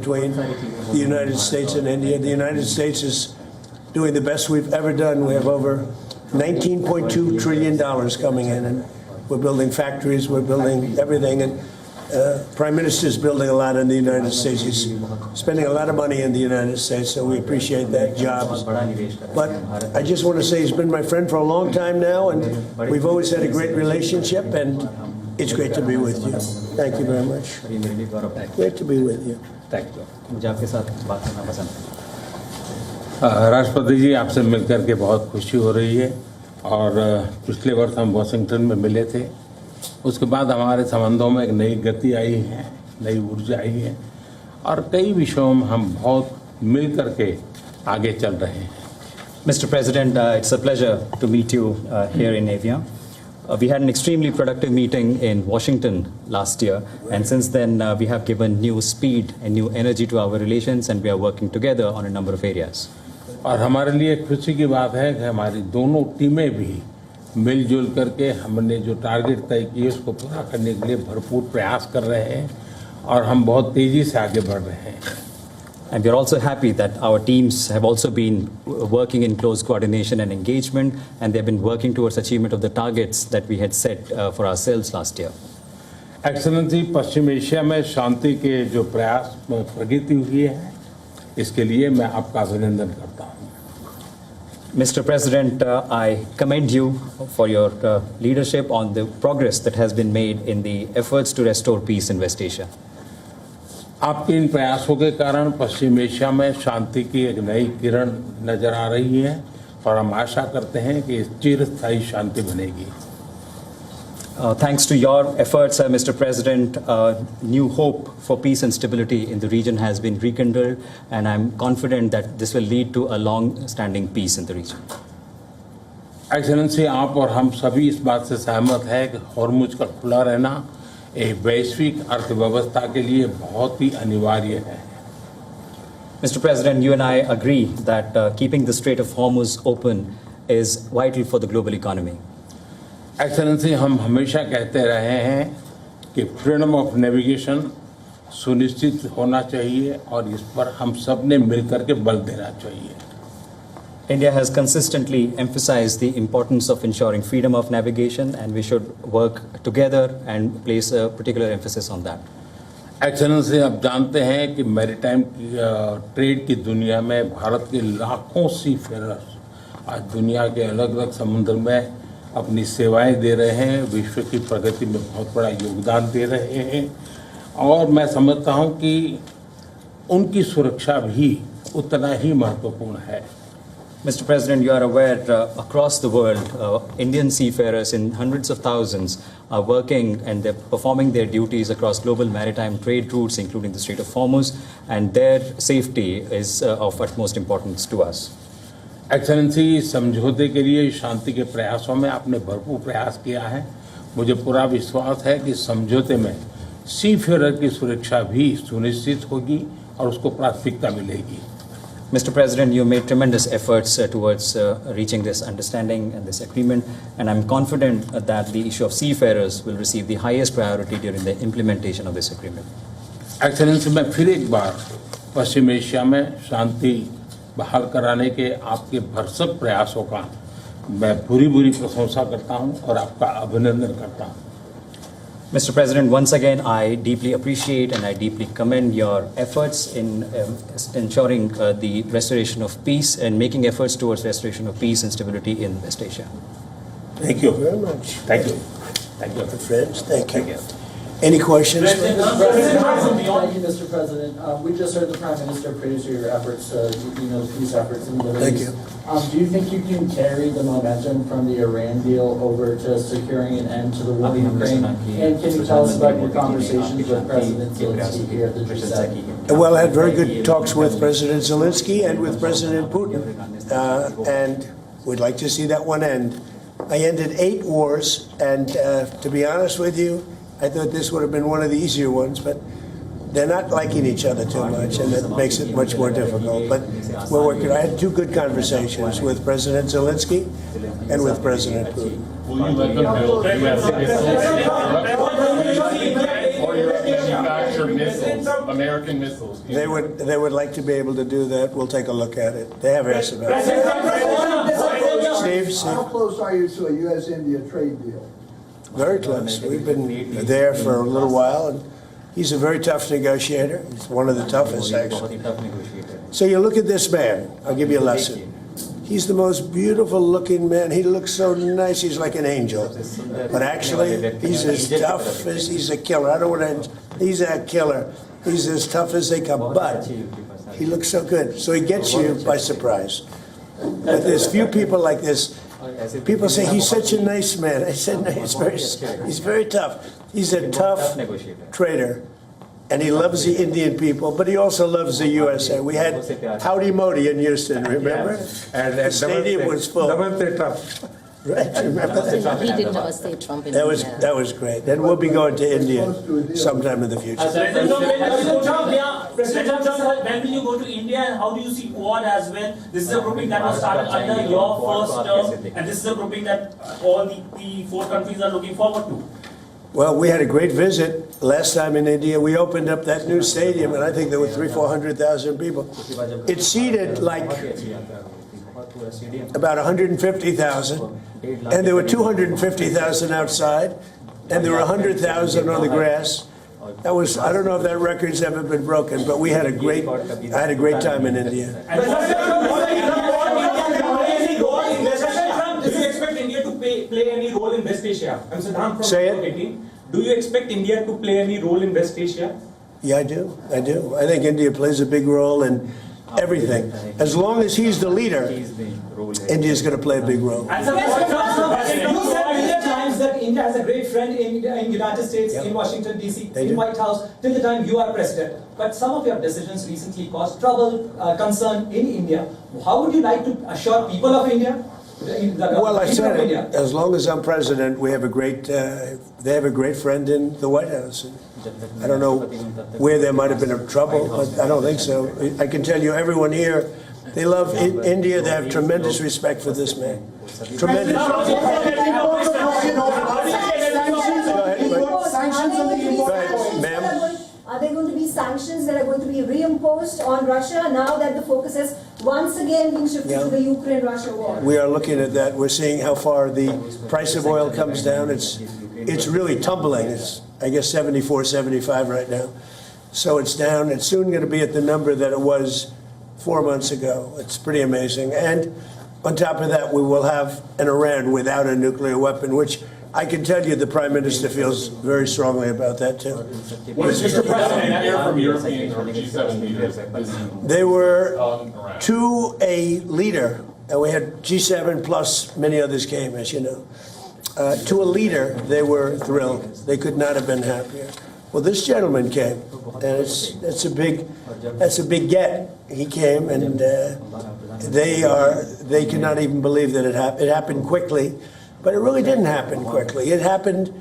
between the United States and India. The United States is doing the best we've ever done. We have over $19.2 trillion coming in, and we're building factories, we're building everything, and Prime Minister is building a lot in the United States. He's spending a lot of money in the United States, so we appreciate that, jobs. But I just want to say he's been my friend for a long time now, and we've always had a great relationship, and it's great to be with you. Thank you very much. Great to be with you. Thank you. मुझे आपके साथ बात करना पसंद है। राष्ट्रपति जी, आपसे मिलकर के बहुत खुशी हो रही है और पिछले वर्ष हम वाशिंगटन में मिले थे। उसके बाद हमारे संबंधों में एक नई गति आई है, नई ऊर्जा आई है और कई विषयों में हम बहुत मिल करके आगे चल रहे हैं। Mr. President, it's a pleasure to meet you here in Evian. We had an extremely productive meeting in Washington last year, and since then we have given new speed and new energy to our relations, and we are working together on a number of areas. और हमारे लिए खुशी की बात है कि हमारी दोनों टीमें भी मिलजुल करके हमने जो टारगेट तय किए उसको पूरा करने के लिए भरपूर प्रयास कर रहे हैं और हम बहुत तेजी से आगे बढ़ रहे हैं। And we are also happy that our teams have also been working in close coordination and engagement, and they have been working towards achievement of the targets that we had set for ourselves last year. Excellency, Paschim Asia में शांति के जो प्रयास में प्रगति हुई है, इसके लिए मैं आपका अभिनंदन करता हूँ। Mr. President, I commend you for your leadership on the progress that has been made in the efforts to restore peace in West Asia. आपके इन प्रयासों के कारण पश्चिम एशिया में शांति की एक नई किरण नजर आ रही है और हम आशा करते हैं कि चिरस्थायी शांति बनेगी। Thanks to your efforts, Mr. President, new hope for peace and stability in the region has been rekindled, and I'm confident that this will lead to a long-standing peace in the region. Excellency, आप और हम सभी इस बात से सहमत हैं कि हॉर्मुज का खुला रहना एक वैश्विक अर्थव्यवस्था के लिए बहुत ही अनिवार्य है। Mr. President, you and I agree that keeping the Strait of Hormuz open is vital for the global economy. Excellency, हम हमेशा कहते रहे हैं कि फ्रीडम ऑफ नेविगेशन सुनिश्चित होना चाहिए और इस पर हम सब ने मिलकर के बल देना चाहिए। India has consistently emphasized the importance of ensuring freedom of navigation, and we should work together and place a particular emphasis on that. Excellency, आप जानते हैं कि मैरीटाइम ट्रेड की दुनिया में भारत के लाखों सीफेरर्स आज दुनिया के अलग अलग समुद्र में अपनी सेवाएं दे रहे हैं, विश्व की प्रगति में बहुत बड़ा योगदान दे रहे हैं और मैं समझता हूं कि उनकी सुरक्षा भी उतना ही महत्वपूर्ण है। Mr. President, you are aware across the world, Indian seafarers in hundreds of thousands are working and they're performing their duties across global maritime trade routes, including the Strait of Hormuz, and their safety is of utmost importance to us. Excellency, समझौते के लिए शांति के प्रयासों में आपने भरपूर प्रयास किया है। मुझे पूरा विश्वास है कि समझौते में सीफेरर की सुरक्षा भी सुनिश्चित होगी और उसको प्राथमिकता मिलेगी। Mr. President, you made tremendous efforts towards reaching this understanding and this agreement, and I'm confident that the issue of seafarers will receive the highest priority during the implementation of this agreement. Excellency, मैं फिर एक बार पश्चिम Asia में शांति बहाल कराने के आपके भरसक प्रयासों का मैं पूरी प्रशंसा करता हूं और आपका अभिनंदन करता हूं। Mr. President, once again, I deeply appreciate and I deeply commend your efforts in ensuring the restoration of peace and making efforts towards restoration of peace and stability in West Asia. Thank you very much. Thank you. Thank you. Friends, thank you. Any questions? Thank you, Mr. President. We just heard the Prime Minister praise your efforts, the peace efforts in the Middle Thank East. you. Do you think you can carry the momentum from the Iran deal over to securing an end to the war in Ukraine? And can you tell us about your conversations with President Zelensky here at the G7? Well, I had very good talks with President Zelensky and with President Putin, and we'd like to see that one end. I ended 8 wars, and to be honest with you, I thought this would have been one of the easier ones, but they're not liking each other too much, and that makes it much more difficult. But we're working. I had 2 good conversations with President Zelensky and with President Putin. Will you let them build manufacture missiles, American missiles. They would like to be able to do that. We'll take a look at it. They have asked about it. Steve? How close are you to a U.S.-India trade deal? Very close. We've been there for a little while, and he's a very tough negotiator. He's one of the toughest, actually. So you look at this man. I'll give you a lesson. He's the most beautiful looking man. He looks so nice. He's like an angel. But actually, he's as tough as he's a killer. I don't want to, he's a killer. He's as tough as they come. But he looks so good. So he gets you by surprise. But there's few people like this. People say, he's such a nice man. I said, no, he's very tough. He's a tough trader. And he loves the Indian people, but he also loves the USA. We had Howdy Modi in Houston, remember? And the stadium was full. Right, remember that? He did not say Trump in That India. was great. And we'll be going to India sometime in the future. President Trump, when will you go to India and how do you see Quad as well? This is a grouping that was started under your first term, and this is a grouping that all the four countries are looking forward to. Well, we had a great visit last time in India. We opened up that new stadium, and I think there were 400,000 people. It seated like about 150,000, and there were 250,000 outside, and there were 100,000 on the grass. That was, I don't know if that record's ever been broken, but I had a great time in India. Do you expect India to play any role in West Asia? I'm Saddam from Say it. 18. Do you expect India to play any role in West Asia? Yeah, I do. I do. I think India plays a big role in everything. As long as he's the leader, India's going to play a big role. And you said many times that India has a great friend in United States, in Washington DC, They in do. White House, till the time you are president. But some of your decisions recently caused trouble, concern in India. How would you like to assure people of India? Well, I said it. As long as I'm president, we have a great. They have a great friend in the White House. I don't know where there might have been a trouble, but I don't think so. I can tell you, everyone here, they love India. They have tremendous respect for this man. Tremendous. Ma'am. Are there going to be sanctions that are going to be reimposed on Russia now that the focus has once again been shifted to the Ukraine-Russia war? We are looking at that. We're seeing how far the price of oil comes down. It's really tumbling. It's, I guess, 74, 75 right now. So it's down. It's soon going to be at the number that it was 4 months ago. It's pretty amazing. And on top of that, we will have an Iran without a nuclear weapon, which I can tell you the Prime Minister feels very strongly about that, too. What did Mr. President hear from European or G7 leaders? They were to a leader, and we had G7 plus many others came, as you know. To a leader, they were thrilled. They could not have been happier. Well, this gentleman came, and that's a big get. He came, and they cannot even believe that it happened. It happened quickly, but it really didn't happen quickly. It happened.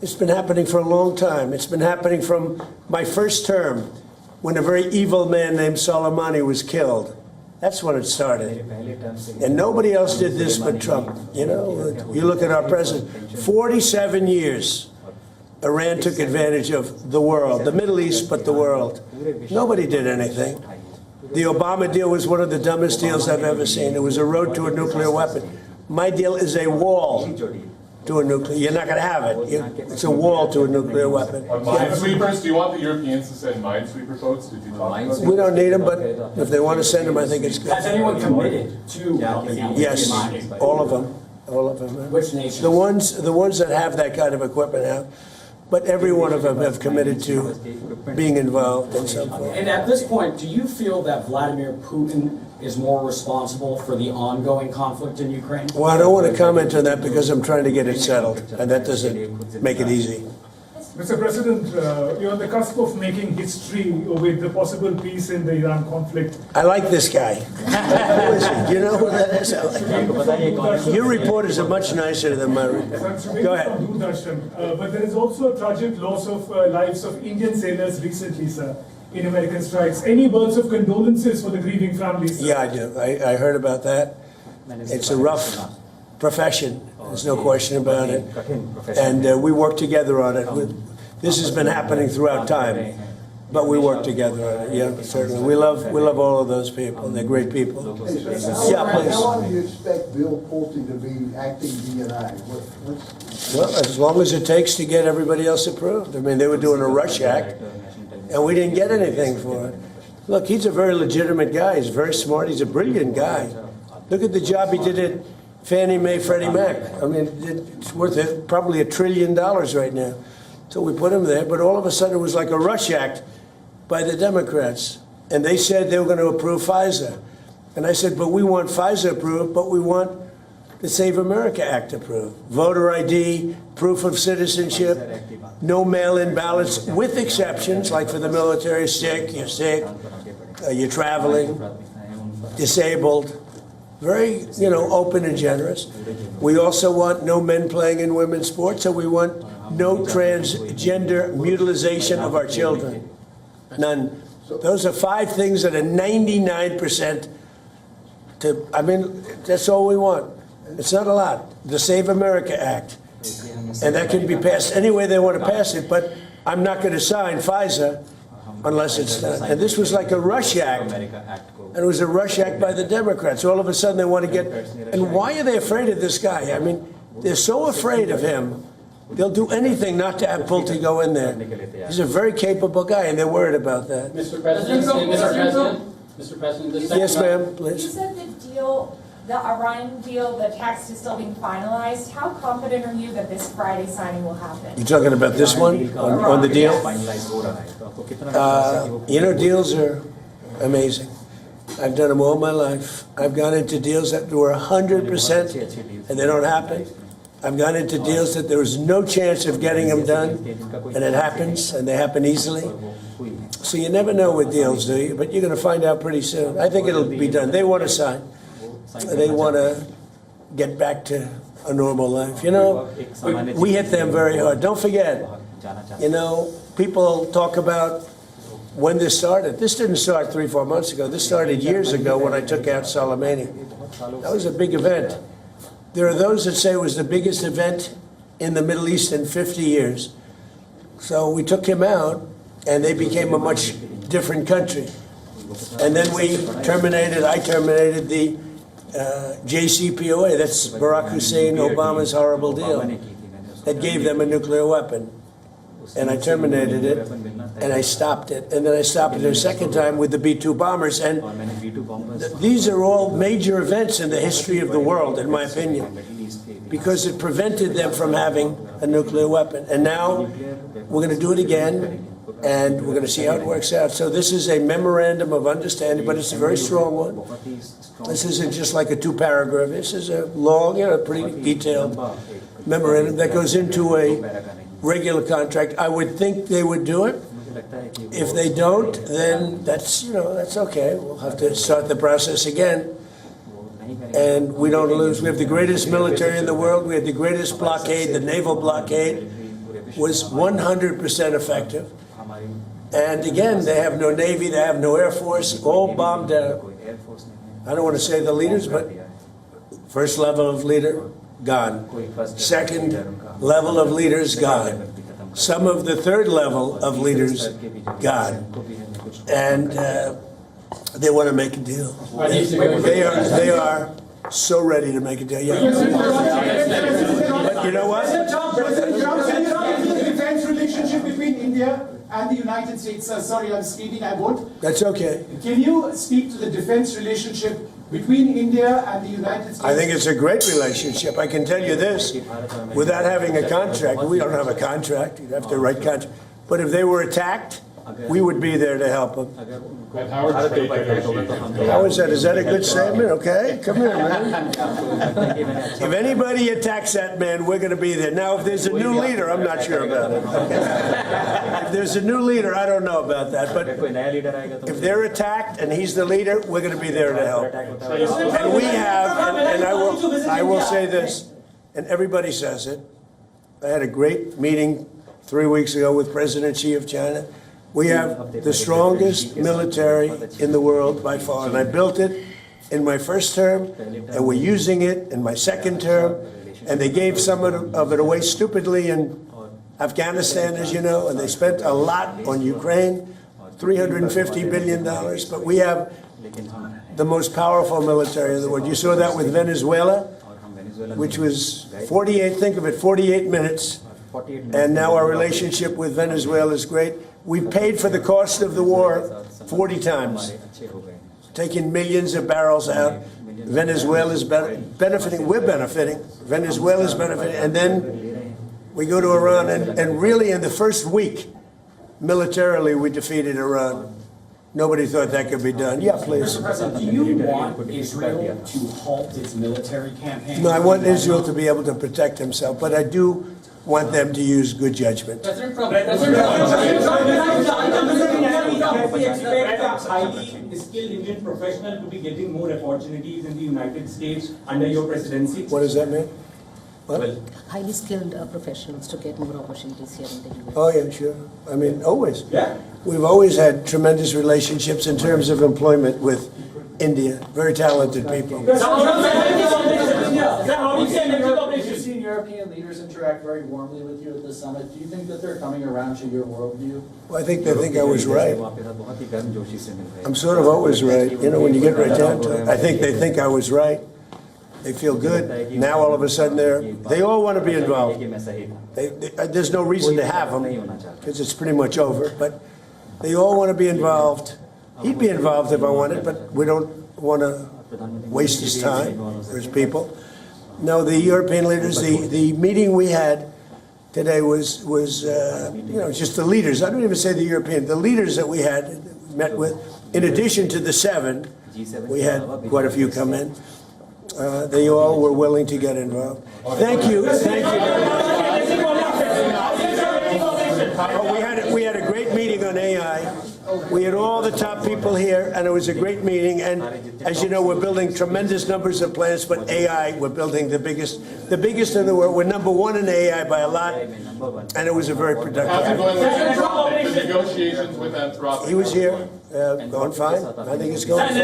It's been happening for a long time. It's been happening from my first term, when a very evil man named Soleimani was killed. That's when it started. And nobody else did this but Trump. You know, you look at our president, 47 years. Iran took advantage of the world, the Middle East, but the world. Nobody did anything. The Obama deal was one of the dumbest deals I've ever seen. It was a road to a nuclear weapon. My deal is a wall to a nuclear. You're not going to have it. It's a wall to a nuclear weapon. Minesweepers? Do you want the Europeans to send minesweeper votes? Did you talk about We don't need them, but if they want to send them, I think it's good. Has anyone committed to Yes, all of them. All of them. Which nations? The ones that have that kind of equipment have. But every one of them have committed to being involved in some form. And at this point, do you feel that Vladimir Putin is more responsible for the ongoing conflict in Ukraine? Well, I don't want to comment on that because I'm trying to get it settled, and that doesn't make it easy. Mr. President, you're on the cusp of making history with the possible peace in the Iran conflict. I like this guy. Who is he? Do you know who that is? Your reporters are much nicer than my reporters. Go ahead. But there is also a tragic loss of lives of Indian sailors recently, sir, in American strikes. Any words of condolences for the grieving families, sir? Yeah, I do. I heard about that. It's a rough profession. There's no question about it. And we work together on it. This has been happening throughout time. But we work together on it, yeah, certainly. We love all of those people. They're great people. Yeah, please. How long do you expect Bill Pulte to be acting DNI? Well, as long as it takes to get everybody else approved. I mean, they were doing a rush act, and we didn't get anything for it. Look, he's a very legitimate guy. He's very smart. He's a brilliant guy. Look at the job he did at Fannie Mae, Freddie Mac. I mean, it's worth probably $1 trillion right now. So we put him there, but all of a sudden it was like a rush act by the Democrats. And they said they were going to approve FISA. And I said, but we want FISA approved, but we want the Save America Act approved. Voter ID, proof of citizenship, no mail-in ballots, with exceptions, like for the military, you're sick, you're traveling, disabled. Very, open and generous. We also want no men playing in women's sports, and we want no transgender mutilization of our children. None. Those are 5 things that are 99% that's all we want. It's not a lot. The Save America Act. And that can be passed any way they want to pass it, but I'm not going to sign FISA unless it's done. And this was like a rush act. And it was a rush act by the Democrats. All of a sudden they want to get... And why are they afraid of this guy? I mean, they're so afraid of him, they'll do anything not to have Pulte go in there. He's a very capable guy, and they're worried about that. Mr. President, Mr. President, the second Yes, ma'am, You please. said the Iran deal, the text is still being finalized. How confident are you that this Friday signing will happen? You talking about this one, on the deal? Deals are amazing. I've done them all my life. I've gone into deals that were 100% and they don't happen. I've gone into deals that there was no chance of getting them done, and it happens, and they happen easily. So you never know with deals, do you? But you're going to find out pretty soon. I think it'll be done. They want to sign. They want to get back to a normal life. We hit them very hard. Don't forget, people talk about when this started. This didn't start 3-4 months ago. This started years ago when I took out Soleimani. That was a big event. There are those that say it was the biggest event in the Middle East in 50 years. So we took him out, and they became a much different country. And then I terminated the JCPOA, that's Barack Hussein Obama's horrible deal, that gave them a nuclear weapon. And I terminated it, and I stopped it. And then I stopped it a second time with the B-2 bombers. And these are all major events in the history of the world, in my opinion, because it prevented them from having a nuclear weapon. And now we're going to do it again, and we're going to see how it works out. So this is a memorandum of understanding, but it's a very strong one. This isn't just like a 2-paragraph. This is a long, pretty detailed memorandum that goes into a regular contract. I would think they would do it. If they don't, then that's okay. We'll have to start the process again. And we don't lose. We have the greatest military in the world. We had the greatest blockade. The naval blockade was 100% effective. And again, they have no Navy, they have no Air Force, all bombed out. I don't want to say the leaders, but first level of leader, gone. Second level of leaders, gone. Some of the third level of leaders, gone. And they want to make a deal. They are so ready to make a deal. Yeah. But you know what? President Trump said the defense relationship between India and the United States. Sorry, I'm speaking, I won't. That's okay. Can you speak to the defense relationship between India and the United States? I think it's a great relationship. I can tell you this, without having a contract, we don't have a contract, you'd have to write contract. But if they were attacked, we would be there to help them. And how are trade negotiations? How is that? Is that a good statement? Okay, come here, man. If anybody attacks that man, we're going to be there. Now, if there's a new leader, I'm not sure about it. Okay. If there's a new leader, I don't know about that. But if they're attacked and he's the leader, we're going to be there to help. And we have, and I will say this, and everybody says it. I had a great meeting 3 weeks ago with President Xi of China. We have the strongest military in the world by far, and I built it in my first term, and we're using it in my second term, and they gave some of it away stupidly in Afghanistan, as you know, and they spent a lot on Ukraine. $350 billion, but we have the most powerful military in the world. You saw that with Venezuela, which was 48 minutes, and now our relationship with Venezuela is great. We paid for the cost of the war 40 times, taking millions of barrels out. Venezuela is benefiting, we're benefiting, Venezuela is benefiting, and then we go to Iran, and really in the first week, militarily, we defeated Iran. Nobody thought that could be done. Yeah, please. Mr. President, do you want Israel to halt its military campaign? No, I want Israel to be able to protect himself, but I do want them to use good judgment. President Trump, we expect a highly skilled Indian professional to be getting more opportunities in the United States under your presidency. What does that mean? What? Highly skilled professionals to get more opportunities here in the US. Oh, yeah, sure. I mean, always. Yeah. We've always had tremendous relationships in terms of employment with India. Very talented people. You've seen European leaders interact very warmly with you at the summit. Do you think that they're coming around to your worldview? Well, I think they think I was right. I'm sort of always right. You know, when you get right down to it, I think they think I was right. They feel good. Now all of a sudden they all want to be involved. There's no reason to have them because it's pretty much over. But they all want to be involved. He'd be involved if I wanted, but we don't want to waste his time or his people. No, the European leaders, the meeting we had today was just the leaders. I don't even say the European, the leaders that we had met with. In addition to the 7, we had quite a few come in. They all were willing to get involved. Thank you. Thank you. We had a great meeting on AI. We had all the top people here, and it was a great meeting. And as you know, we're building tremendous numbers of plants, but AI, we're building the biggest in the world. We're #1 in AI by a lot, and it was a very productive. How's it going with the negotiations with Anthropic? He was here, going fine. I think it's going fine.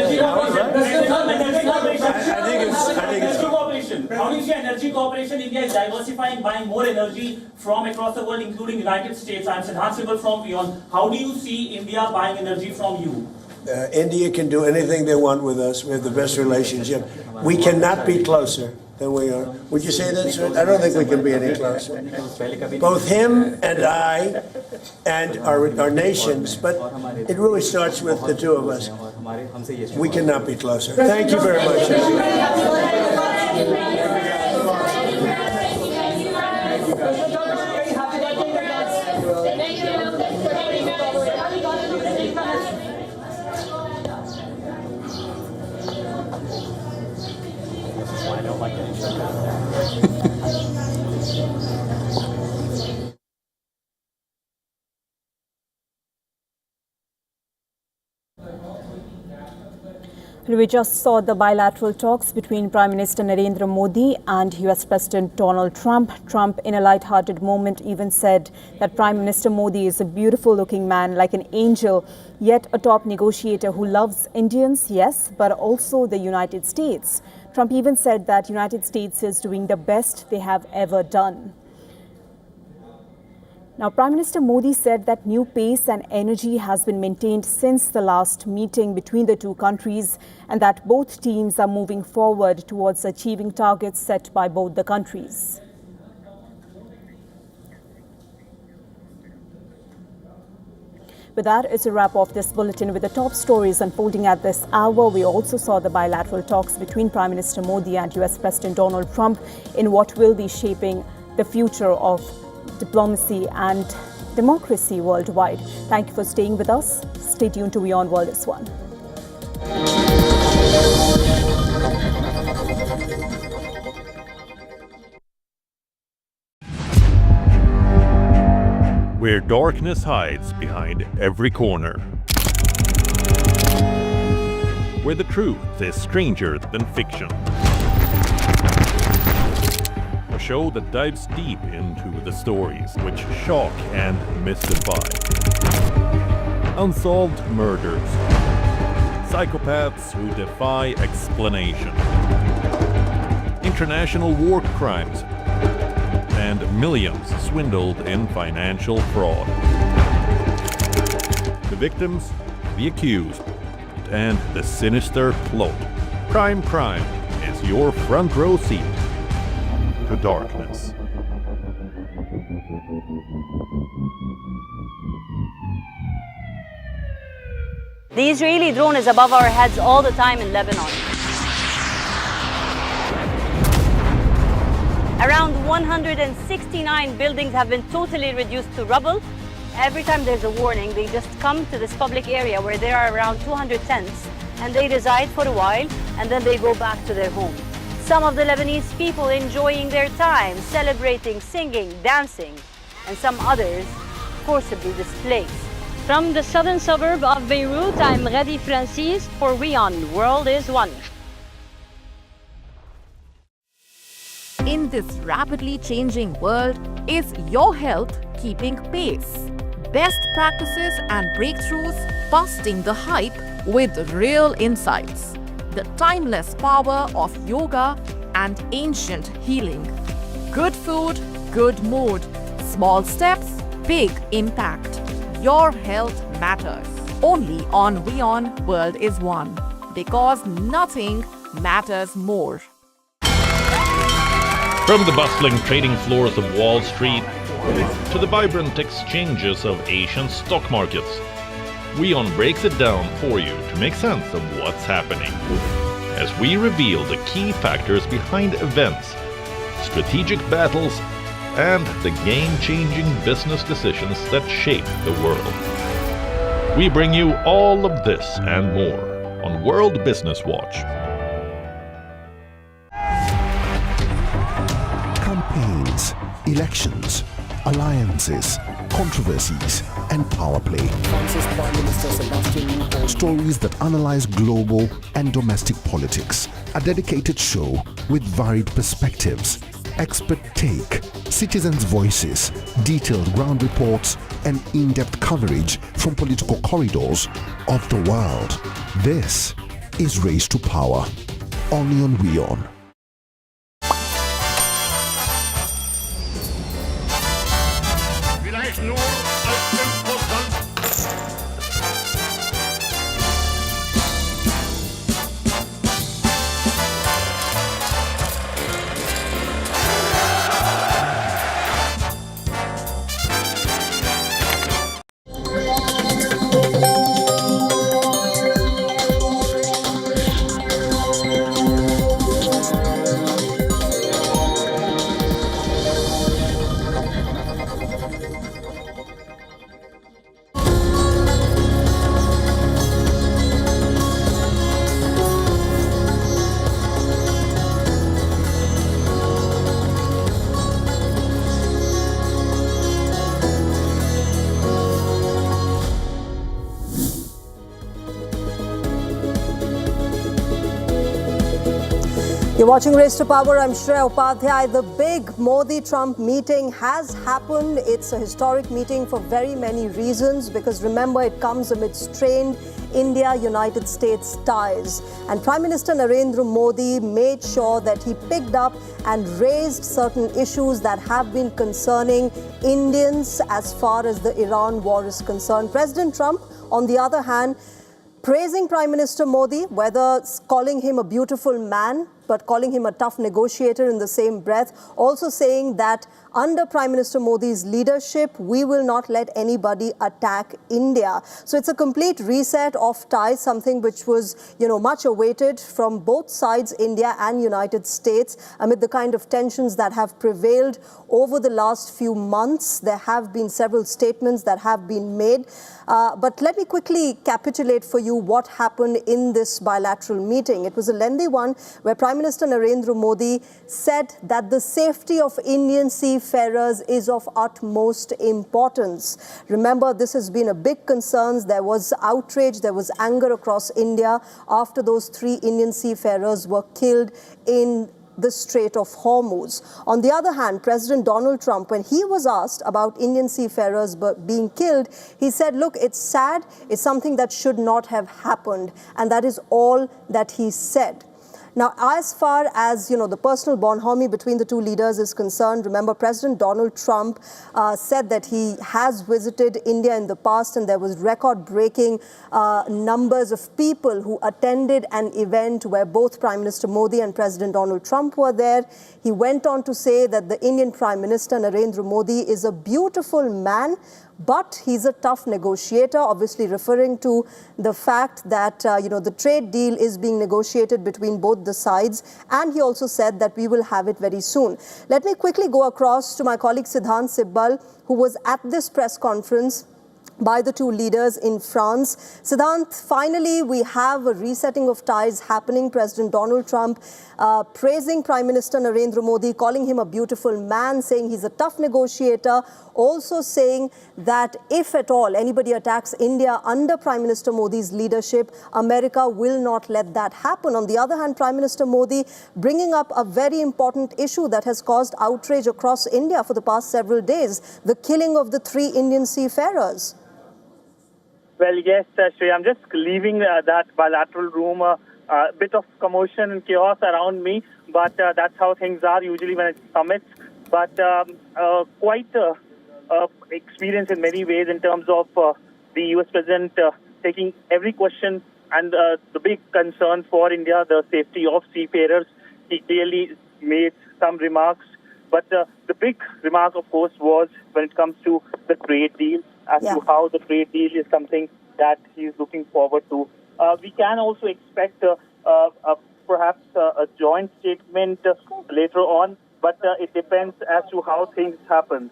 How do you see energy cooperation? India is diversifying, buying more energy from across the world, including United States. I'm enhanceable from WION. How do you see India buying energy from you? India can do anything they want with us. We have the best relationship. We cannot be closer than we are. Would you say that's right? I don't think we can be any closer. Both him and I and our nations, but it really starts with the two of us. We cannot be closer. Thank you very much. We just saw the bilateral talks between Prime Minister Narendra Modi and US President Donald Trump. Trump, in a light-hearted moment, even said that Prime Minister Modi is a beautiful-looking man, like an angel, yet a top negotiator who loves Indians, yes, but also the United States. Trump even said that United States is doing the best they have ever done. Now, Prime Minister Modi said that new pace and energy has been maintained since the last meeting between the two countries and that both teams are moving forward towards achieving targets set by both the countries. With that, it's a wrap of this bulletin with the top stories unfolding at this hour. We also saw the bilateral talks between Prime Minister Modi and US President Donald Trump in what will be shaping the future of diplomacy and democracy worldwide. Thank you for staying with us. Stay tuned to WION World is One. Where darkness hides behind every corner. Where the truth is stranger than fiction. A show that dives deep into the stories which shock and mystify. Unsolved murders. Psychopaths who defy explanation. International war crimes. And millions swindled in financial fraud. the victims, the accused, and the sinister plot. Prime Crime is your front row seat to darkness. The Israeli drone is above our heads all the time in Lebanon. Around 169 buildings have been totally reduced to rubble. Every time there's a warning, they just come to this public area where there are around 200 tents, and they reside for a while, and then they go back to their home. Some of the Lebanese people enjoying their time, celebrating, singing, dancing, and some others forcibly displaced. From the southern suburb of Beirut, I'm Radi Francis for WION The World is One. In this rapidly changing world, is your health keeping pace? Best practices and breakthroughs busting the hype with real insights. The timeless power of yoga and ancient healing. Good food, good mood. Small steps, big impact. Your health matters. Only on WION World is One. Because nothing matters more. From the bustling trading floors of Wall Street to the vibrant exchanges of Asian stock markets, WION breaks it down for you to make sense of what's happening. As we reveal the key factors behind events, strategic battles, and the game-changing business decisions that shape the world. We bring you all of this and more on World Business Watch. Campaigns, elections, alliances, controversies, and power play. Stories that analyze global and domestic politics. A dedicated show with varied perspectives, expert take, citizens' voices, detailed ground reports, and in-depth coverage from political corridors of the world. This is Race to Power, only on WION. You're watching Race to Power. I'm Shreya Upadhyay. The big Modi-Trump meeting has happened. It's a historic meeting for very many reasons, because remember, it comes amid strained India-United States ties. And Prime Minister Narendra Modi made sure that he picked up and raised certain issues that have been concerning Indians as far as the Iran war is concerned. President Trump, on the other hand, praising Prime Minister Modi, whether calling him a beautiful man, but calling him a tough negotiator in the same breath, also saying that under Prime Minister Modi's leadership, we will not let anybody attack India. So it's a complete reset of ties, something which was, much awaited from both sides, India and United States, amid the kind of tensions that have prevailed over the last few months. There have been several statements that have been made. But let me quickly capitulate for you what happened in this bilateral meeting. It was a lengthy one where Prime Minister Narendra Modi said that the safety of Indian seafarers is of utmost importance. Remember, this has been a big concern. There was outrage, there was anger across India after those 3 Indian seafarers were killed in the Strait of Hormuz. On the other hand, President Donald Trump, when he was asked about Indian seafarers being killed, he said, look, it's sad, it's something that should not have happened. And that is all that he said. Now, as far as, the personal bonhomie between the two leaders is concerned, remember President Donald Trump said that he has visited India in the past, and there was record-breaking numbers of people who attended an event where both Prime Minister Modi and President Donald Trump were there. He went on to say that the Indian Prime Minister Narendra Modi is a beautiful man, but he's a tough negotiator, obviously referring to the fact that, the trade deal is being negotiated between both the sides. And he also said that we will have it very soon. Let me quickly go across to my colleague Siddhant Sibbal, who was at this press conference by the two leaders in France. Siddhant, finally we have a resetting of ties happening. President Donald Trump praising Prime Minister Narendra Modi, calling him a beautiful man, saying he's a tough negotiator, also saying that if at all anybody attacks India under Prime Minister Modi's leadership, America will not let that happen. On the other hand, Prime Minister Modi bringing up a very important issue that has caused outrage across India for the past several days, the killing of the 3 Indian seafarers. Well, yes, Shreya, I'm just leaving that bilateral room. A bit of commotion and chaos around me, but that's how things are usually when it's summits. But quite experience in many ways in terms of the U.S. President taking every question and the big concern for India, the safety of seafarers. He clearly made some remarks. But the big remark, of course, was when it comes to the trade deal, as to how the trade deal is something that he is looking forward to. We can also expect perhaps a joint statement later on, but it depends as to how things happen.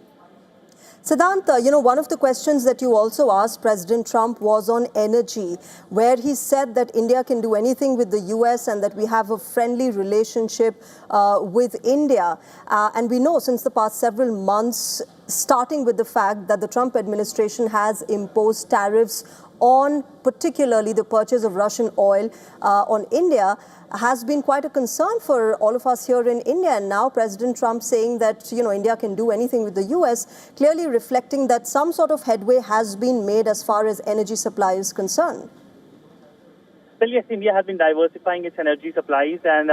Siddhant, one of the questions that you also asked President Trump was on energy, where he said that India can do anything with the US and that we have a friendly relationship with India. And we know since the past several months, starting with the fact that the Trump administration has imposed tariffs on particularly the purchase of Russian oil on India, has been quite a concern for all of us here in India. And now President Trump saying that, India can do anything with the US, clearly reflecting that some sort of headway has been made as far as energy supply is concerned. Well, yes, India has been diversifying its energy supplies, and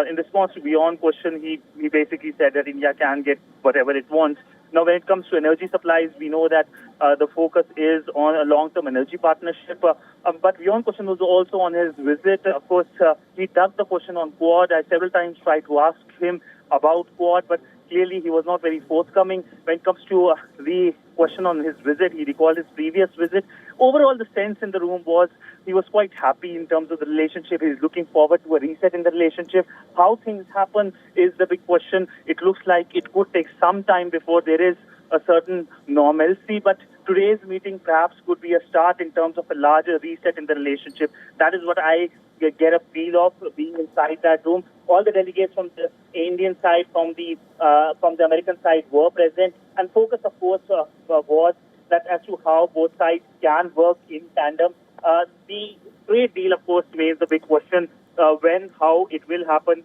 in response to WION question, he basically said that India can get whatever it wants. Now, when it comes to energy supplies, we know that the focus is on a long-term energy partnership. But WION question was also on his visit. Of course, he ducked the question on Quad. I several times tried to ask him about Quad, but clearly he was not very forthcoming. When it comes to the question on his visit, he recalled his previous visit. Overall, the sense in the room was he was quite happy in terms of the relationship. He's looking forward to a reset in the relationship. How things happen is the big question. It looks like it could take some time before there is a certain normalcy, but today's meeting perhaps could be a start in terms of a larger reset in the relationship. That is what I get a feel of being inside that room. All the delegates from the Indian side, from the American side were present, and focus, of course, was that as to how both sides can work in tandem. The trade deal, of course, remains the big question. When, how it will happen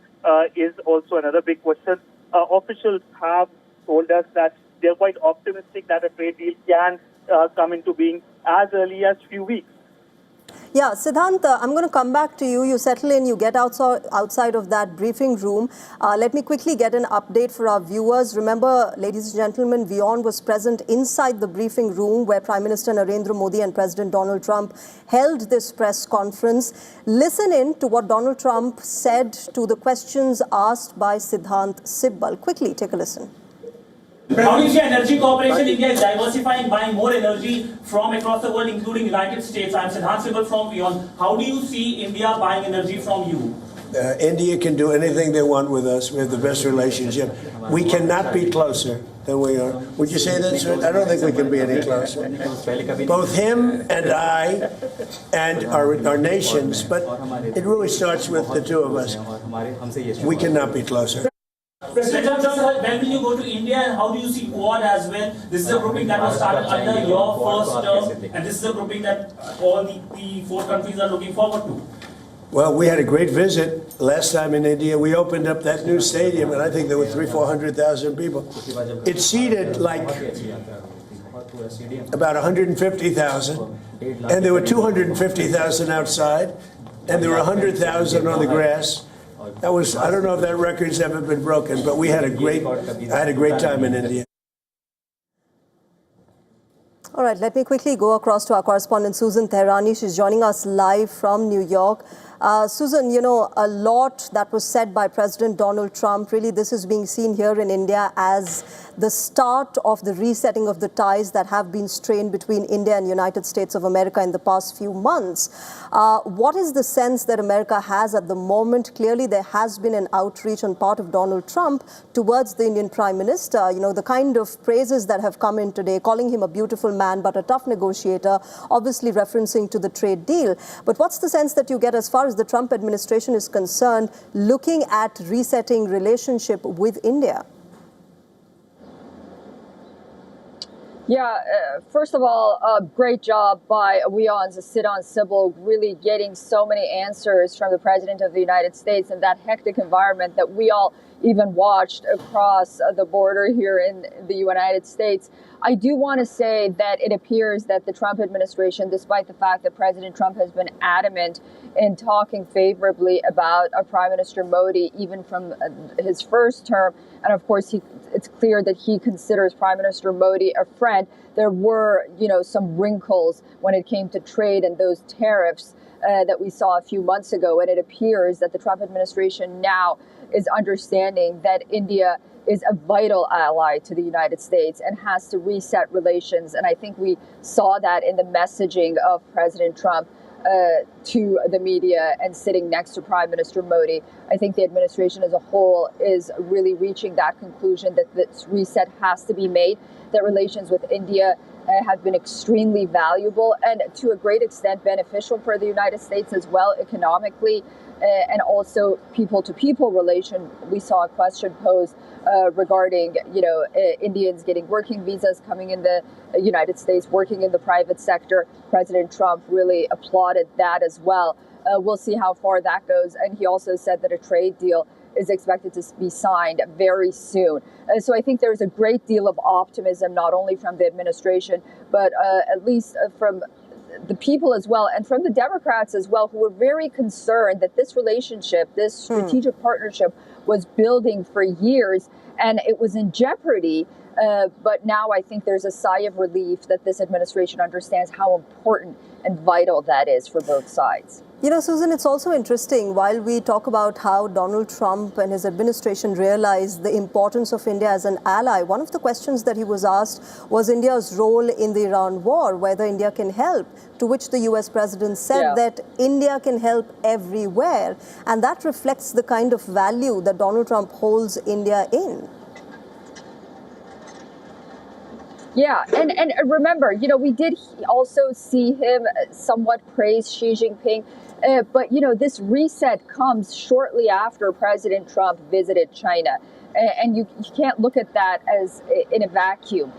is also another big question. Officials have told us that they're quite optimistic that a trade deal can come into being as early as few weeks. Yeah, Siddhant, I'm going to come back to you. You settle in, you get outside of that briefing room. Let me quickly get an update for our viewers. Remember, ladies and gentlemen, WION was present inside the briefing room where Prime Minister Narendra Modi and President Donald Trump held this press conference. Listen in to what Donald Trump said to the questions asked by Siddhant Sibbal. Quickly, take a listen. How do you see energy cooperation? India is diversifying, buying more energy from across the world, including United States. I'm Siddhant Sibbal from WION. How do you see India buying energy from you? India can do anything they want with us. We have the best relationship. We cannot be closer than we are. Would you say that, sir? I don't think we can be any closer. Both him and I and our nations, but it really starts with the two of us. We cannot be closer. President Trump, when will you go to India and how do you see Quad as well? This is a grouping that was started under your first term, and this is a grouping that all the 4 countries are looking forward to. Well, we had a great visit last time in India. We opened up that new stadium, and I think there were 300,000–400,000 people. It seated like about 150,000, and there were 250,000 outside, and there were 100,000 on the grass. That was, I don't know if that record's ever been broken, but I had a great time in India. All right, let me quickly go across to our correspondent Susan Tehrani. She's joining us live from New York. Susan, you know, a lot that was said by President Donald Trump, really this is being seen here in India as the start of the resetting of the ties that have been strained between India and United States of America in the past few months. What is the sense that America has at the moment? Clearly, there has been an outreach on part of Donald Trump towards the Indian Prime Minister. You know, the kind of praises that have come in today, calling him a beautiful man, but a tough negotiator, obviously referencing to the trade deal. But what's the sense that you get as far as the Trump administration is concerned, looking at resetting relationship with India? Yeah, first of all, great job by WION's sit-on Sybil, really getting so many answers from the President of the United States in that hectic environment that we all even watched across the border here in the United States. I do want to say that it appears that the Trump administration, despite the fact that President Trump has been adamant in talking favorably about Prime Minister Modi, even from his first term, and of course it's clear that he considers Prime Minister Modi a friend, there were, you know, some wrinkles when it came to trade and those tariffs that we saw a few months ago. And it appears that the Trump administration now is understanding that India is a vital ally to the United States and has to reset relations. And I think we saw that in the messaging of President Trump to the media and sitting next to Prime Minister Modi. I think the administration as a whole is really reaching that conclusion that this reset has to be made, that relations with India have been extremely valuable and to a great extent beneficial for the United States as well economically, and also people-to-people relation. We saw a question posed regarding, you know, Indians getting working visas, coming in the United States, working in the private sector. President Trump really applauded that as well. We'll see how far that goes. And he also said that a trade deal is expected to be signed very soon. So I think there's a great deal of optimism, not only from the administration, but at least from the people as well, and from the Democrats as well, who were very concerned that this relationship, this strategic partnership, was building for years and it was in jeopardy. But now I think there's a sigh of relief that this administration understands how important and vital that is for both sides. You know, Susan, it's also interesting, while we talk about how Donald Trump and his administration realized the importance of India as an ally, one of the questions that he was asked was India's role in the Iran war, whether India can help, to which the US president said that India can help everywhere. And that reflects the kind of value that Donald Trump holds India in. Yeah, and remember, you know, we did also see him somewhat praise Xi Jinping. But, you know, this reset comes shortly after President Trump visited China. And you can't look at that as in a vacuum.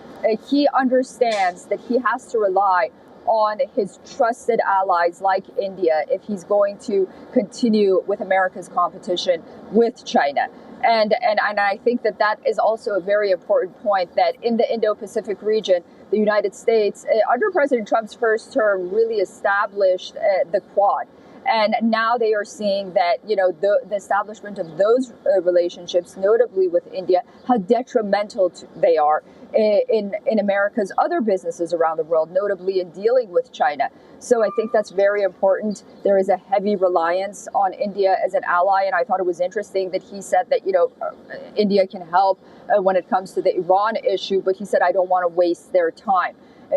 He understands that he has to rely on his trusted allies like India if he's going to continue with America's competition with China. And I think that that is also a very important point, that in the Indo-Pacific region, the United States, under President Trump's first term, really established the Quad. And now they are seeing that, you know, the establishment of those relationships, notably with India, how detrimental they are in America's other businesses around the world, notably in dealing with China. So I think that's very important. There is a heavy reliance on India as an ally. And I thought it was interesting that he said that, you know, India can help when it comes to the Iran issue. But he said, I don't want to waste their time.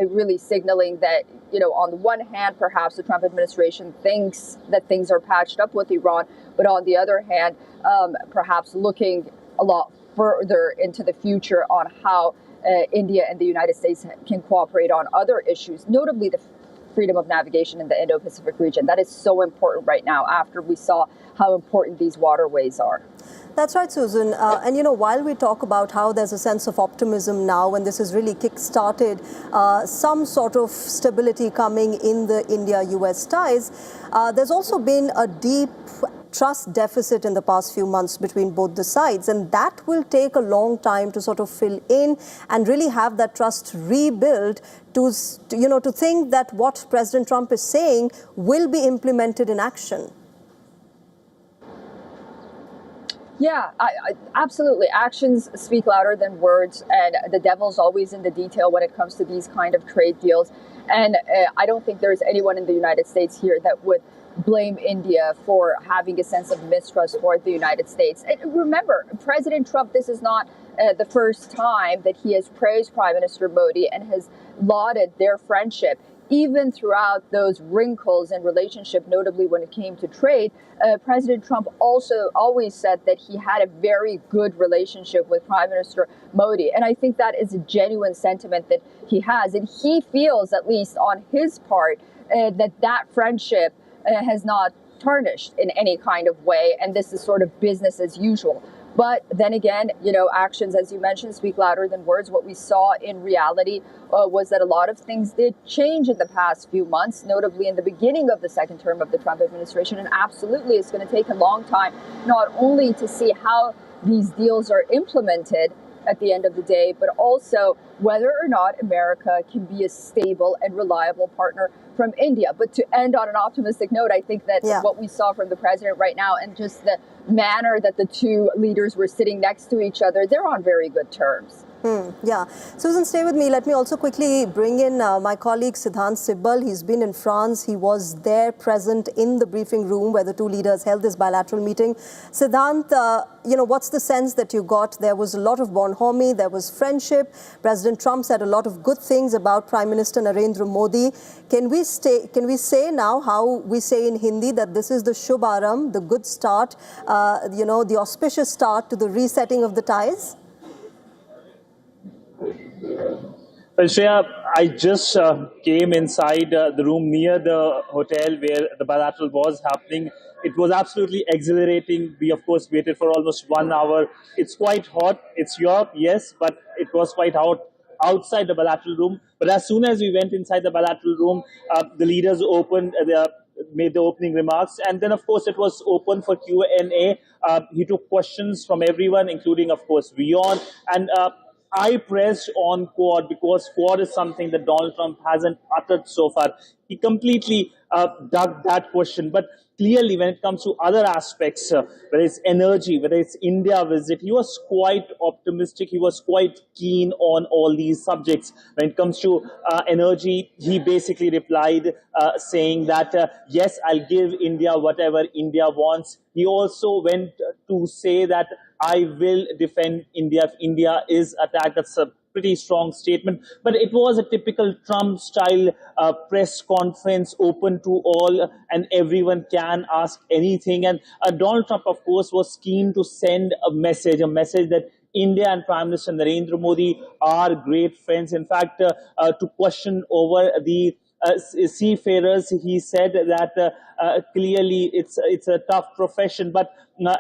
Really signaling that, you know, on the one hand, perhaps the Trump administration thinks that things are patched up with Iran, but on the other hand, perhaps looking a lot further into the future on how India and the United States can cooperate on other issues, notably the freedom of navigation in the Indo-Pacific region. That is so important right now after we saw how important these waterways are. That's right, Susan. And, you know, while we talk about how there's a sense of optimism now, and this has really kick-started some sort of stability coming in the India-US ties, there's also been a deep trust deficit in the past few months between both the sides. And that will take a long time to sort of fill in and really have that trust rebuilt to, you know, to think that what President Trump is saying will be implemented in action. Yeah, absolutely. Actions speak louder than words, and the devil's always in the detail when it comes to these kind of trade deals. And I don't think there's anyone in the United States here that would blame India for having a sense of mistrust toward the United States. And remember, President Trump, this is not the first time that he has praised Prime Minister Modi and has lauded their friendship. Even throughout those wrinkles in relationship, notably when it came to trade, President Trump also always said that he had a very good relationship with Prime Minister Modi. And I think that is a genuine sentiment that he has. And he feels, at least on his part, that friendship has not tarnished in any kind of way. And this is sort of business as usual. But then again, actions, as you mentioned, speak louder than words. What we saw in reality was that a lot of things did change in the past few months, notably in the beginning of the second term of the Trump administration. And absolutely, it's going to take a long time, not only to see how these deals are implemented at the end of the day, but also whether or not America can be a stable and reliable partner from India. But to end on an optimistic note, I think that what we saw from the president right now and just the manner that the two leaders were sitting next to each other, they're on very good terms. Yeah. Susan, stay with me. Let me also quickly bring in my colleague Siddhant Sibbal. He's been in France. He was there present in the briefing room where the two leaders held this bilateral meeting. Siddhant, what's the sense that you got? There was a lot of bonhomie. There was friendship. President Trump said a lot of good things about Prime Minister Narendra Modi. Can we say now how we say in Hindi that this is the Shubh Aarambh, the good start, the auspicious start to the resetting of the ties? Well, Shreya, I just came inside the room near the hotel where the bilateral was happening. It was absolutely exhilarating. We, of course, waited for almost 1 hour. It's quite hot. It's Europe, yes, but it was quite hot outside the bilateral room. But as soon as we went inside the bilateral room, the leaders made the opening remarks. And then, of course, it was open for Q&A. He took questions from everyone, including, of course, WION. And I pressed on Quad because Quad is something that Donald Trump hasn't uttered so far. He completely dug that question. But clearly, when it comes to other aspects, whether it's energy, whether it's India visit, he was quite optimistic. He was quite keen on all these subjects. When it comes to energy, he basically replied saying that, yes, I'll give India whatever India wants. He also went to say that I will defend India if India is attacked. That's a pretty strong statement. But it was a typical Trump-style press conference, open to all, and everyone can ask anything. And Donald Trump, of course, was keen to send a message that India and Prime Minister Narendra Modi are great friends. In fact, to question over the seafarers, he said that clearly it's a tough profession, but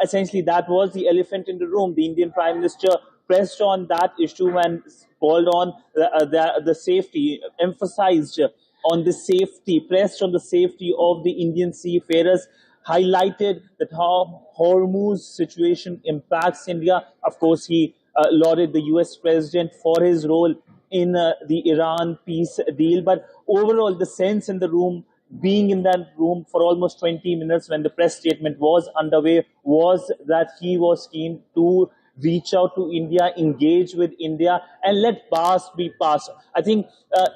essentially that was the elephant in the room. The Indian Prime Minister pressed on that issue and called on the safety, emphasized on the safety, pressed on the safety of the Indian seafarers, highlighted that how Hormuz situation impacts India. Of course, he lauded the US president for his role in the Iran peace deal. But overall, the sense in the room, being in that room for almost 20 minutes when the press statement was underway, was that he was keen to reach out to India, engage with India, and let past be past. I think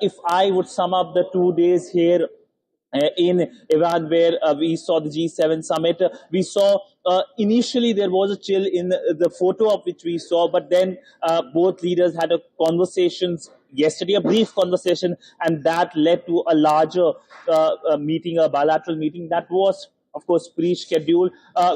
if I would sum up the 2 days here in Iran, where we saw the G7 summit, we saw initially there was a chill in the photo of which we saw, but then both leaders had a conversations yesterday, a brief conversation, and that led to a larger meeting, a bilateral meeting that was, of course, pre-scheduled.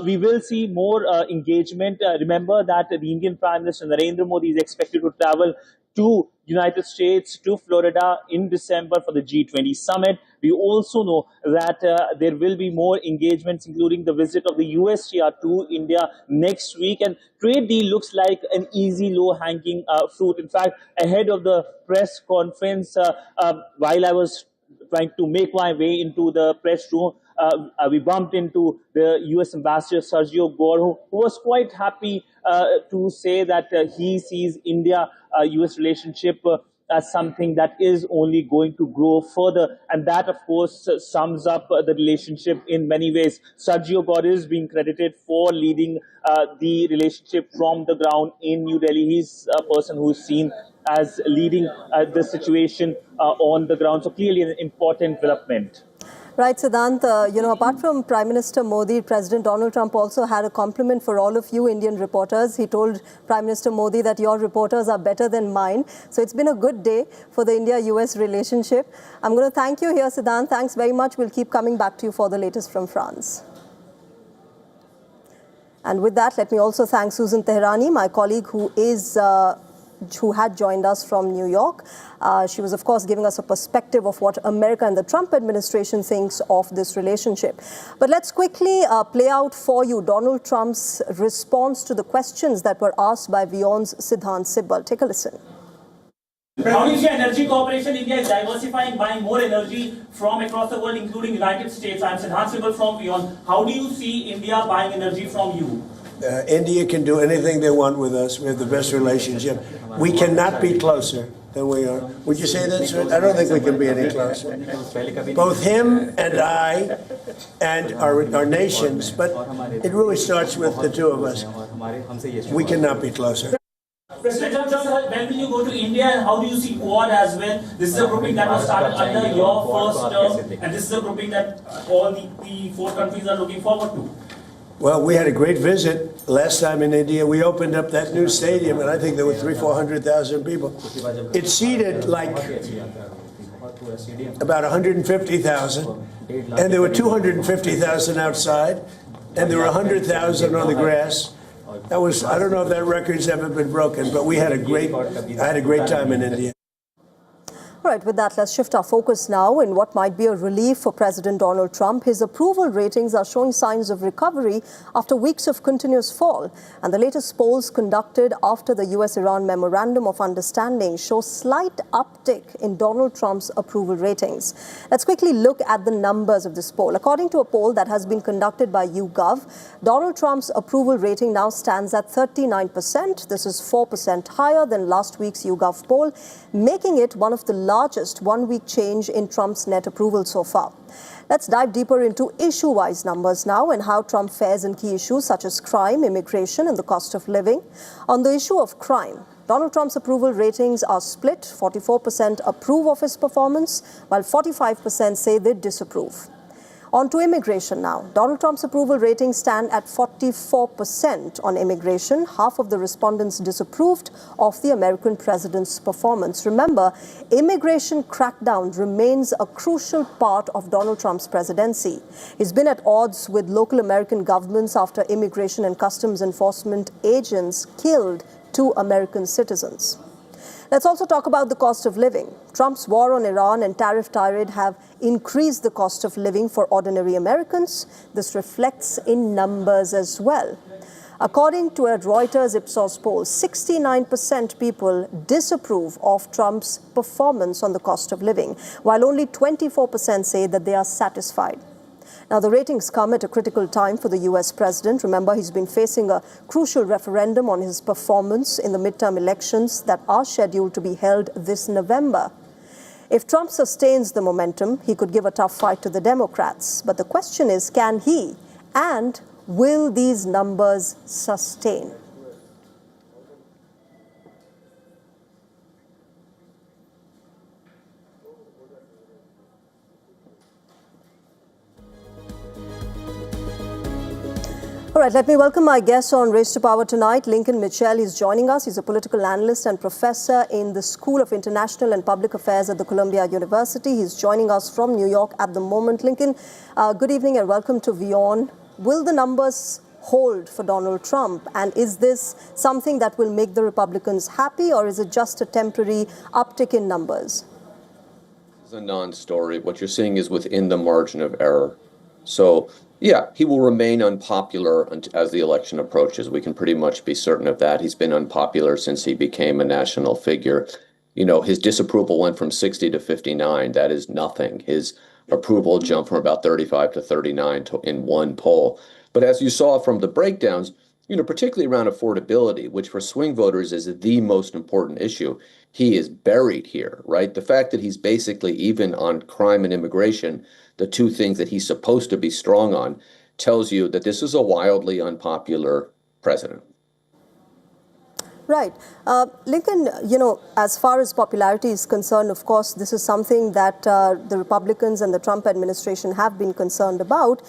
We will see more engagement. Remember that the Indian Prime Minister Narendra Modi is expected to travel to United States, to Florida in December for the G20 summit. We also know that there will be more engagements, including the visit of the USTR to India next week. And trade deal looks like an easy, low-hanging fruit. In fact, ahead of the press conference, while I was trying to make my way into the press room, we bumped into the U.S. Ambassador Sergio Gore, who was quite happy to say that he sees India-U.S. relationship as something that is only going to grow further. And that, of course, sums up the relationship in many ways. Sergio Gor is being credited for leading the relationship from the ground in New Delhi. He's a person who's seen as leading the situation on the ground. So clearly an important development. Right, Siddhant, apart from Prime Minister Modi, President Donald Trump also had a compliment for all of you Indian reporters. He told Prime Minister Modi that your reporters are better than mine. So it's been a good day for the India-US relationship. I'm going to thank you here, Siddhant. Thanks very much. We'll keep coming back to you for the latest from France. And with that, let me also thank Susan Tehrani, my colleague who had joined us from New York. She was, of course, giving us a perspective of what America and the Trump administration thinks of this relationship. But let's quickly play out for you Donald Trump's response to the questions that were asked by WION's Siddhant Sibbal. Take a listen. How do you see energy cooperation? India is diversifying, buying more energy from across the world, including United States. I'm Siddhant Sibbal from WION. How do you see India buying energy from you? India can do anything they want with us. We have the best relationship. We cannot be closer than we are. Would you say that, sir? I don't think we can be any closer. Both him and I and our nations, but it really starts with the two of us. We cannot be closer. President Trump, when will you go to India and how do you see Quad as well? This is a grouping that was started under your first term, and this is a grouping that all the four countries are looking forward to. Well, we had a great visit last time in India. We opened up that new stadium, and I think there were 400,000 people. It seated like about 150,000, and there were 250,000 outside, and there were 100,000 on the grass. That was, I don't know if that record's ever been broken, but I had a great time in India. All right, with that, let's shift our focus now in what might be a relief for President Donald Trump. His approval ratings are showing signs of recovery after weeks of continuous fall. And the latest polls conducted after the US-Iran Memorandum of Understanding show slight uptick in Donald Trump's approval ratings. Let's quickly look at the numbers of this poll. According to a poll that has been conducted by YouGov, Donald Trump's approval rating now stands at 39%. This is 4% higher than last week's YouGov poll, making it one of the largest one-week change in Trump's net approval so far. Let's dive deeper into issue-wise numbers now and how Trump fares in key issues such as crime, immigration, and the cost of living. On the issue of crime, Donald Trump's approval ratings are split. 44% approve of his performance, while 45% say they disapprove. On to immigration now. Donald Trump's approval ratings stand at 44% on immigration. Half of the respondents disapproved of the American president's performance. Remember, immigration crackdown remains a crucial part of Donald Trump's presidency. He's been at odds with local American governments after immigration and customs enforcement agents killed 2 American citizens. Let's also talk about the cost of living. Trump's war on Iran and tariff tirade have increased the cost of living for ordinary Americans. This reflects in numbers as well. According to a Reuters Ipsos poll, 69% people disapprove of Trump's performance on the cost of living, while only 24% say that they are satisfied. Now, the ratings come at a critical time for the US president. Remember, he's been facing a crucial referendum on his performance in the midterm elections that are scheduled to be held this November. If Trump sustains the momentum, he could give a tough fight to the Democrats. But the question is, can he? And will these numbers sustain? All right, let me welcome my guest on Race to Power tonight, Lincoln Mitchell. He's joining us. He's a political analyst and professor in the School of International and Public Affairs at the Columbia University. He's joining us from New York at the moment. Lincoln, good evening and welcome to WION. Will the numbers hold for Donald Trump? And is this something that will make the Republicans happy, or is it just a temporary uptick in numbers? It's a non-story. What you're seeing is within the margin of error. So, yeah, he will remain unpopular as the election approaches. We can pretty much be certain of that. He's been unpopular since he became a national figure. You know, his disapproval went from 60 to 59. That is nothing. His approval jumped from about 35 to 39 in one poll. But as you saw from the breakdowns, particularly around affordability, which for swing voters is the most important issue, he is buried here, right? The fact that he's basically, even on crime and immigration, the two things that he's supposed to be strong on, tells you that this is a wildly unpopular president. Right. Lincoln, as far as popularity is concerned, of course, this is something that the Republicans and the Trump administration have been concerned about.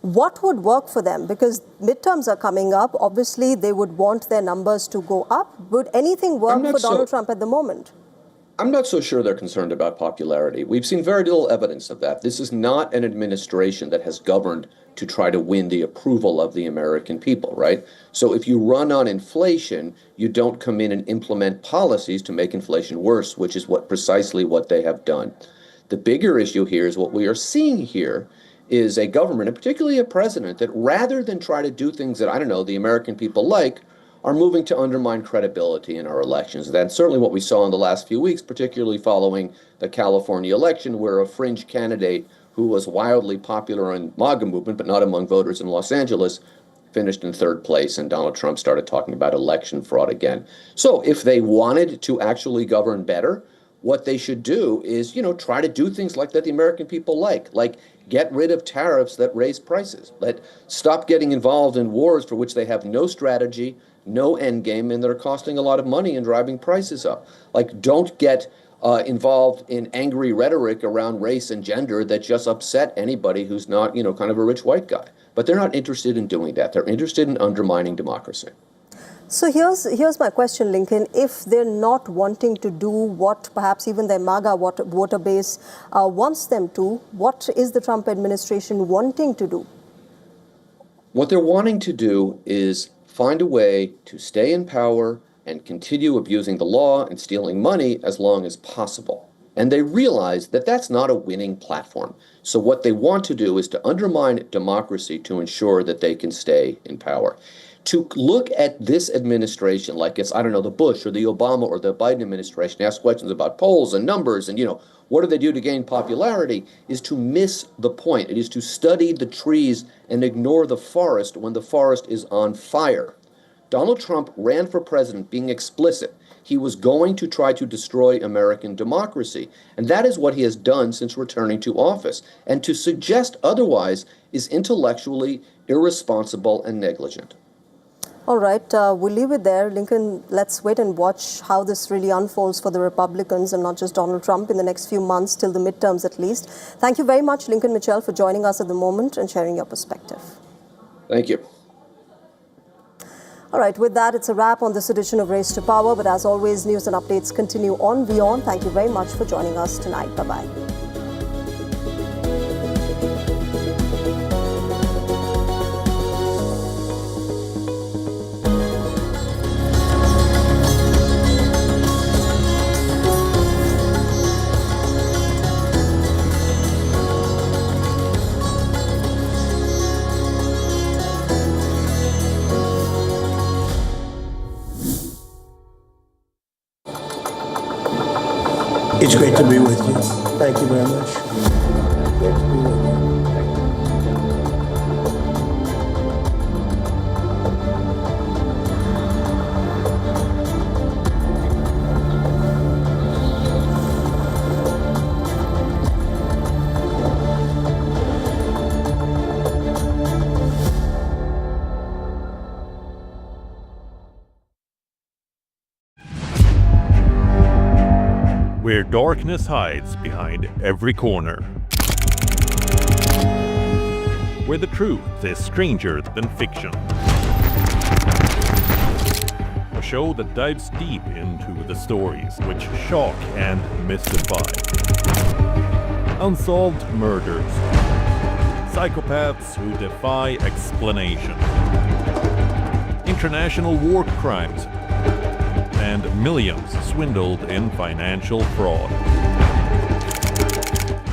What would work for them? Because midterms are coming up. Obviously, they would want their numbers to go up. Would anything work for Donald Trump at the moment? I'm not so sure they're concerned about popularity. We've seen very little evidence of that. This is not an administration that has governed to try to win the approval of the American people, right? So if you run on inflation, you don't come in and implement policies to make inflation worse, which is precisely what they have done. The bigger issue here is what we are seeing here is a government, and particularly a president, that rather than try to do things that, the American people like, are moving to undermine credibility in our elections. That's certainly what we saw in the last few weeks, particularly following the California election, where a fringe candidate who was wildly popular in MAGA movement, but not among voters in Los Angeles, finished in third place, and Donald Trump started talking about election fraud again. So if they wanted to actually govern better, what they should do is, try to do things like that the American people like get rid of tariffs that raise prices, stop getting involved in wars for which they have no strategy, no end game, and that are costing a lot of money and driving prices up. Don't get involved in angry rhetoric around race and gender that just upset anybody who's not, kind of a rich white guy. But they're not interested in doing that. They're interested in undermining democracy. So here's my question, Lincoln. If they're not wanting to do what perhaps even their MAGA voter base wants them to, what is the Trump administration wanting to do? What they're wanting to do is find a way to stay in power and continue abusing the law and stealing money as long as possible. And they realize that that's not a winning platform. So what they want to do is to undermine democracy to ensure that they can stay in power. To look at this administration like it's, the Bush or the Obama or the Biden administration, ask questions about polls and numbers and, what do they do to gain popularity, is to miss the point. It is to study the trees and ignore the forest when the forest is on fire. Donald Trump ran for president being explicit. He was going to try to destroy American democracy. And that is what he has done since returning to office. And to suggest otherwise is intellectually irresponsible and negligent. All right, we'll leave it there. Lincoln, let's wait and watch how this really unfolds for the Republicans and not just Donald Trump in the next few months, till the midterms at least. Thank you very much, Lincoln Mitchell, for joining us at the moment and sharing your perspective. Thank you. All right, with that, it's a wrap on this edition of Race to Power. But as always, news and updates continue on WION. Thank you very much for joining us tonight. Bye-bye. It's great to be with you. Thank you very much. Great to be with you. Where darkness hides behind every corner. Where the truth is stranger than fiction. A show that dives deep into the stories which shock and mystify. Unsolved murders. Psychopaths who defy explanation. International war crimes. And millions swindled in financial fraud.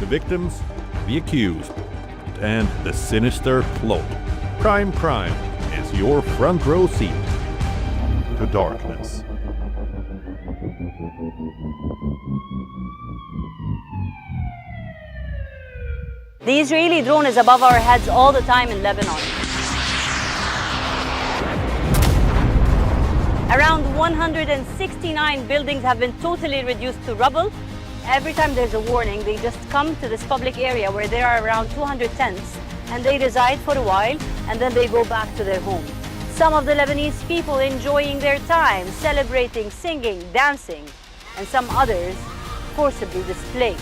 The victims, the accused, and the sinister plot. Crime is your front row seat to darkness. The Israeli drone is above our heads all the time in Lebanon. Around 169 buildings have been totally reduced to rubble. Every time there's a warning, they just come to this public area where there are around 200 tents, and they reside for a while, and then they go back to their home. Some of the Lebanese people enjoying their time, celebrating, singing, dancing, and some others forcibly displaced.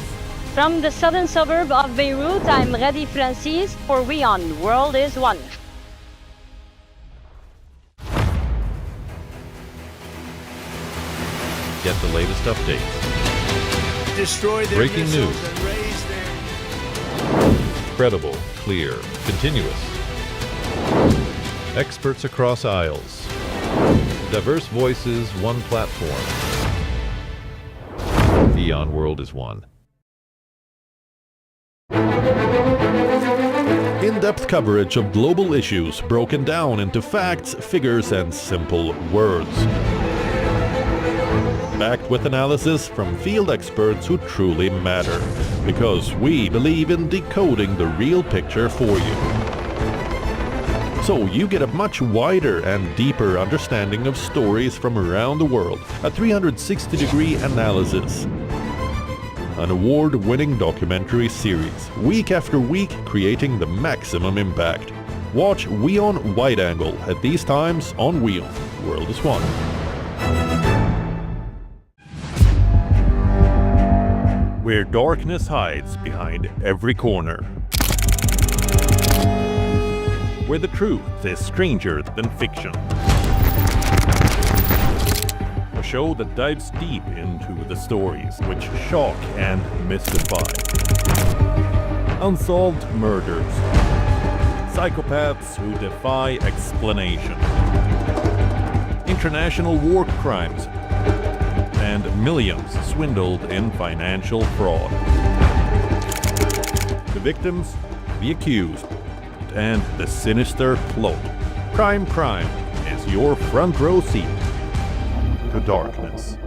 From the southern suburb of Beirut, I'm Radi Francis for WION The World is One. Get the latest updates. Destroy their Breaking missiles news. and raise their... Credible, clear, continuous. Experts across aisles. Diverse voices, one platform. WION World is One. In-depth coverage of global issues broken down into facts, figures, and simple words. Backed with analysis from field experts who truly matter, because we believe in decoding the real picture for you. So you get a much wider and deeper understanding of stories from around the world, a 360-degree analysis. An award-winning documentary series, week after week creating the maximum impact. Watch WION Wide Angle at these times on WION World is One. Where darkness hides behind every corner. Where the truth is stranger than fiction. A show that dives deep into the stories which shock and mystify. Unsolved murders. Psychopaths who defy explanation. International war crimes. And millions swindled in financial fraud. The victims, the accused, and the sinister plot. Crime is your front row seat to darkness.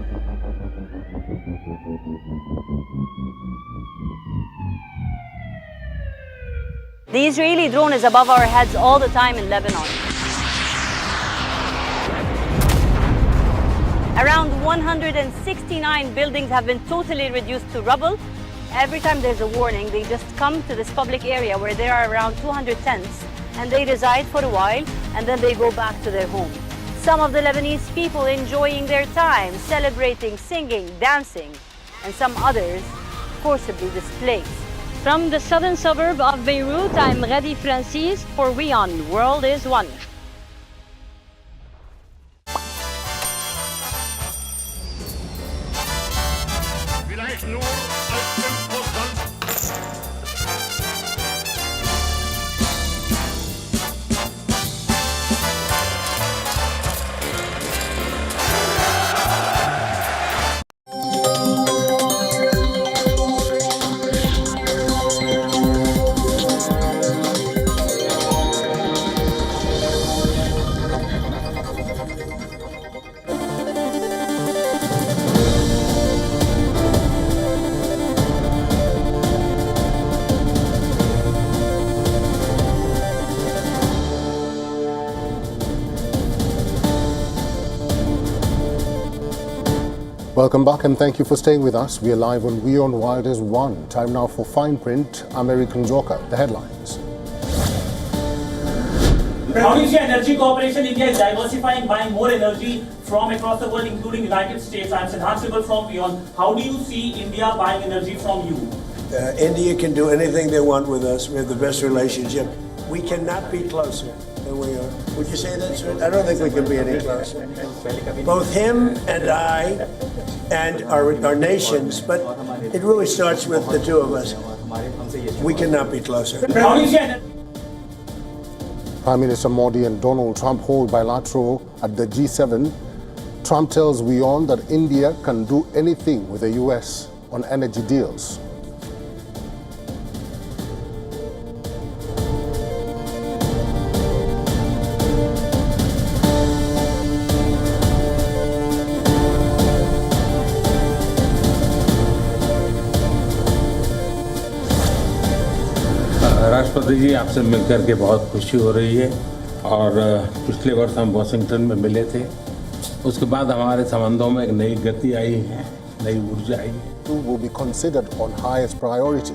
The Israeli drone is above our heads all the time in Lebanon. Around 169 buildings have been totally reduced to rubble. Every time there's a warning, they just come to this public area where there are around 200 tents, and they reside for a while, and then they go back to their home. Some of the Lebanese people enjoying their time, celebrating, singing, dancing, and some others forcibly displaced. From the southern suburb of Beirut, I'm Radi Francis for WION The World is One. Welcome back and thank you for staying with us. We are live on WION World is One. Time now for Fine Print. American Joker. The headlines. How do you see Energy Corporation India is diversifying, buying more energy from across the world, including United States? I'm Siddharth Sibal from WION. How do you see India buying energy from you? India can do anything they want with us. We have the best relationship. We cannot be closer than we are. Would you say that, sir? I don't think we can be any closer. Both him and I and our nations, but it really starts with the two of us. We cannot be closer. How do you see Prime Minister Modi and Donald Trump hold bilateral at the G7. Trump tells WION that India can do anything with the US on energy deals. राष्ट्रपति जी आपसे मिलकर के बहुत खुशी हो रही है और पिछले वर्ष हम वाशिंगटन में मिले थे उसके बाद हमारे संबंधों में एक नई गति आई है, नई ऊर्जा आई है। Will be considered on highest priority.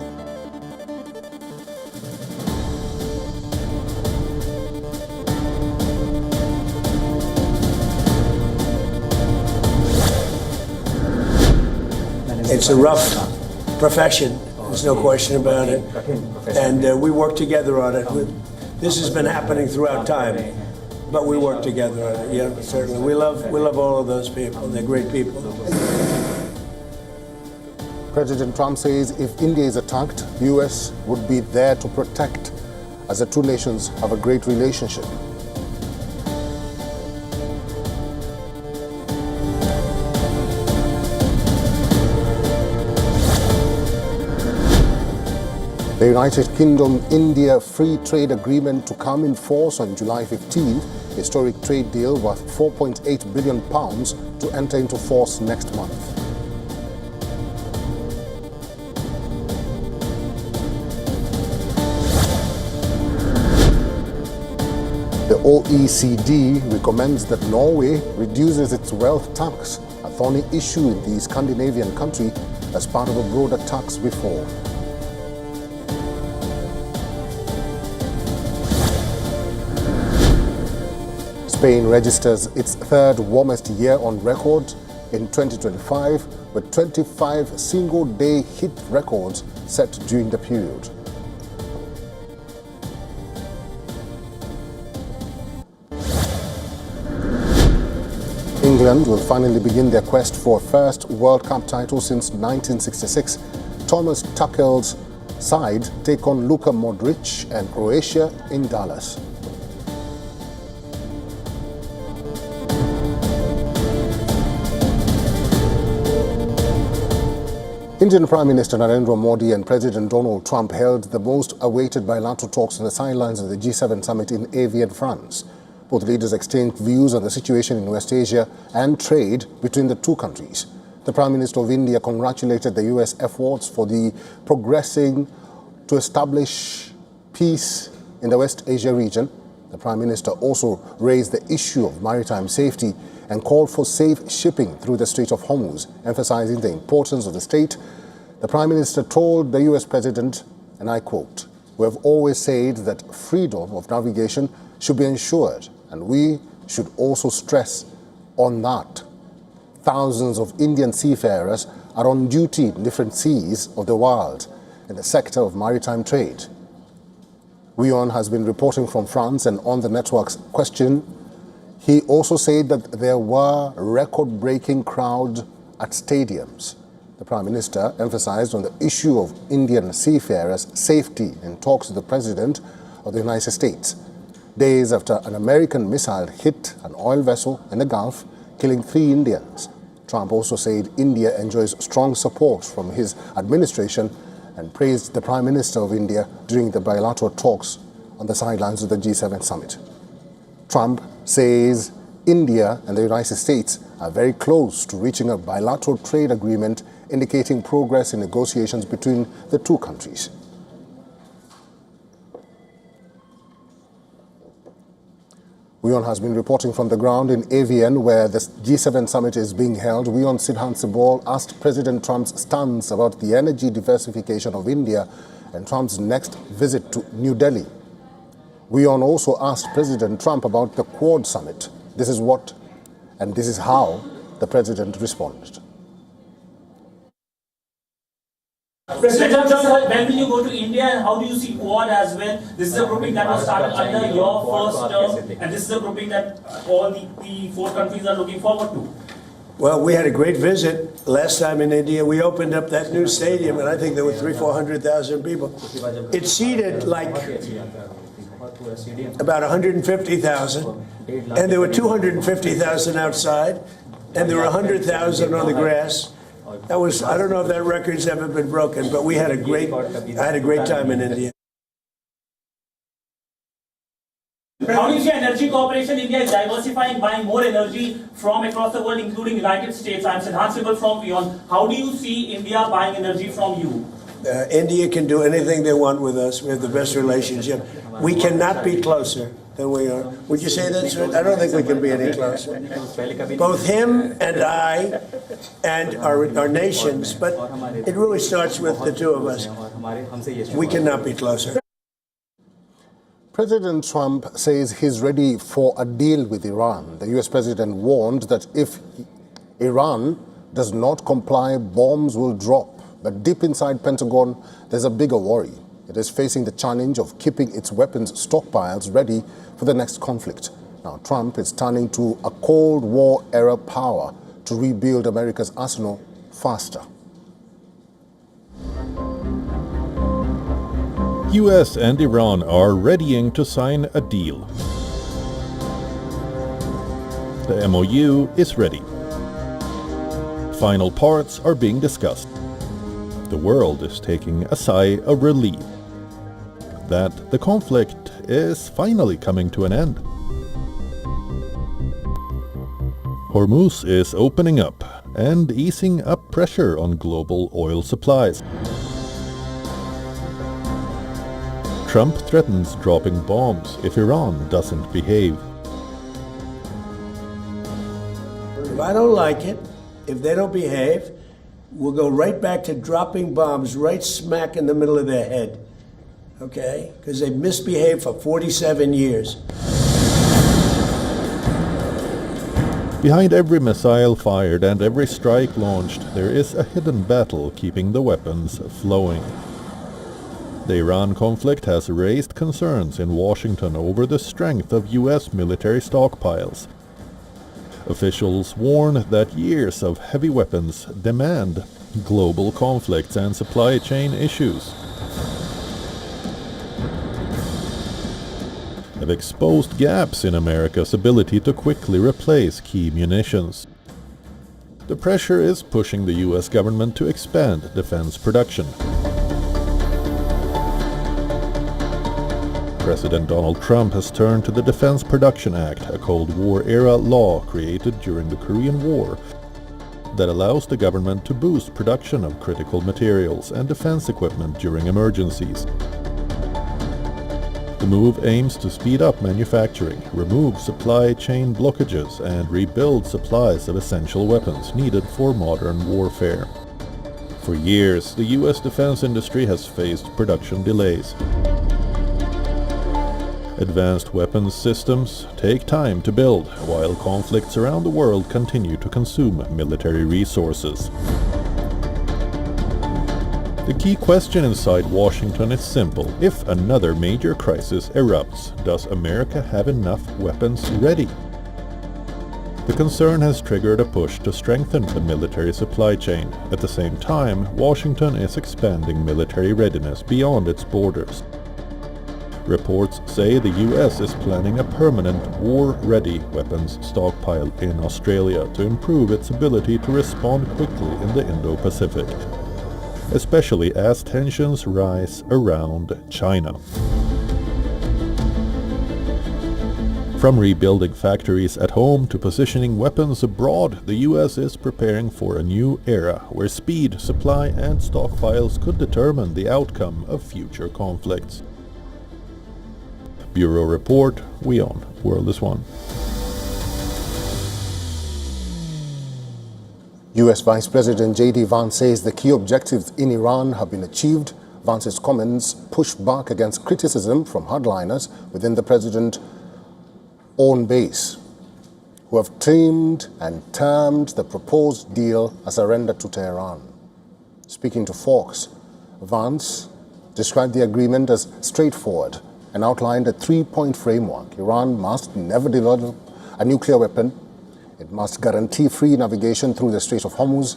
It's a rough profession, there's no question about it. And we work together on it. This has been happening throughout time, but we work together on it, yeah, certainly. We love all of those people, they're great people. President Trump says if India is attacked, the US would be there to protect, as the two nations have a great relationship. The United Kingdom-India Free Trade Agreement to come in force on July 15th, historic trade deal worth £4.8 billion to enter into force next month. The OECD recommends that Norway reduces its wealth tax, a thorny issue in the Scandinavian country, as part of a broader tax reform. Spain registers its third warmest year on record in 2025, with 25 single-day heat records set during the period. England will finally begin their quest for a first World Cup title since 1966. Thomas Tuchel's side take on Luka Modric and Croatia in Dallas. Indian Prime Minister Narendra Modi and President Donald Trump held the most awaited bilateral talks on the sidelines of the G7 summit in Evian, France. Both leaders exchanged views on the situation in West Asia and trade between the two countries. The Prime Minister of India congratulated the US efforts for the progressing to establish peace in the West Asia region. The Prime Minister also raised the issue of maritime safety and called for safe shipping through the Strait of Hormuz, emphasizing the importance of the strait. The Prime Minister told the US President, and I quote, "We have always said that freedom of navigation should be ensured, and we should also stress on that. Thousands of Indian seafarers are on duty in different seas of the world in the sector of maritime trade." WION has been reporting from France, and on the network's question, he also said that there were record-breaking crowds at stadiums. The Prime Minister emphasized on the issue of Indian seafarers' safety in talks with the President of the United States, days after an American missile hit an oil vessel in the Gulf, killing 3 Indians. Trump also said India enjoys strong support from his administration and praised the Prime Minister of India during the bilateral talks on the sidelines of the G7 summit. Trump says India and the United States are very close to reaching a bilateral trade agreement, indicating progress in negotiations between the two countries. WION has been reporting from the ground in Evian, where the G7 summit is being held. WION Sidhan Sibol asked President Trump's stance about the energy diversification of India and Trump's next visit to New Delhi. WION also asked President Trump about the Quad summit. This is what, and this is how, the President responded. President Trump, when will you go to India and how do you see Quad as well? This is a grouping that was started under your first term, and this is a grouping that all the 4 countries are looking forward to. Well, we had a great visit last time in India. We opened up that new stadium, and I think there were 300,000-400,000 people. It seated like about 150,000, and there were 250,000 outside, and there were 100,000 on the grass. That was, I don't know if that record's ever been broken, but I had a great time in India. How do you see energy cooperation? India is diversifying, buying more energy from across the world, including United States. I'm Sidhan Sibol from WION. How do you see India buying energy from you? India can do anything they want with us. We have the best relationship. We cannot be closer than we are. Would you say that, sir? I don't think we can be any closer. Both him and I and our nations, but it really starts with the two of us. We cannot be closer. President Trump says he's ready for a deal with Iran. The US president warned that if Iran does not comply, bombs will drop. But deep inside Pentagon, there's a bigger worry. It is facing the challenge of keeping its weapons stockpiles ready for the next conflict. Now, Trump is turning to a Cold War-era power to rebuild America's arsenal faster. US and Iran are readying to sign a deal. The MOU is ready. Final parts are being discussed. The world is taking a sigh of relief that the conflict is finally coming to an end. Hormuz is opening up and easing up pressure on global oil supplies. Trump threatens dropping bombs if Iran doesn't behave. If I don't like it, if they don't behave, we'll go right back to dropping bombs right smack in the middle of their head. Okay? Because they've misbehaved for 47 years. Behind every missile fired and every strike launched, there is a hidden battle keeping the weapons flowing. The Iran conflict has raised concerns in Washington over the strength of US military stockpiles. Officials warn that years of heavy weapons demand global conflicts and supply chain issues have exposed gaps in America's ability to quickly replace key munitions. The pressure is pushing the US government to expand defense production. President Donald Trump has turned to the Defense Production Act, a Cold War-era law created during the Korean War that allows the government to boost production of critical materials and defense equipment during emergencies. The move aims to speed up manufacturing, remove supply chain blockages, and rebuild supplies of essential weapons needed for modern warfare. For years, the US defense industry has faced production delays. Advanced weapons systems take time to build, while conflicts around the world continue to consume military resources. The key question inside Washington is simple. If another major crisis erupts, does America have enough weapons ready? The concern has triggered a push to strengthen the military supply chain. At the same time, Washington is expanding military readiness beyond its borders. Reports say the US is planning a permanent war-ready weapons stockpile in Australia to improve its ability to respond quickly in the Indo-Pacific, especially as tensions rise around China. From rebuilding factories at home to positioning weapons abroad, the US is preparing for a new era where speed, supply, and stockpiles could determine the outcome of future conflicts. Bureau Report, WION, World is One. US Vice President J.D. Vance says the key objectives in Iran have been achieved. Vance's comments push back against criticism from hardliners within the president's own base, who have termed the proposed deal a surrender to Tehran. Speaking to Fox, Vance described the agreement as straightforward and outlined a three-point framework. Iran must never develop a nuclear weapon, it must guarantee free navigation through the Strait of Hormuz,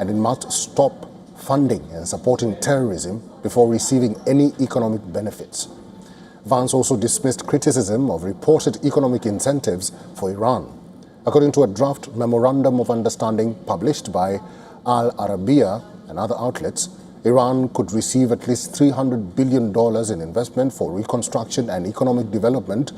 and it must stop funding and supporting terrorism before receiving any economic benefits. Vance also dismissed criticism of reported economic incentives for Iran. According to a draft memorandum of understanding published by Al Arabiya and other outlets, Iran could receive at least $300 billion in investment for reconstruction and economic development.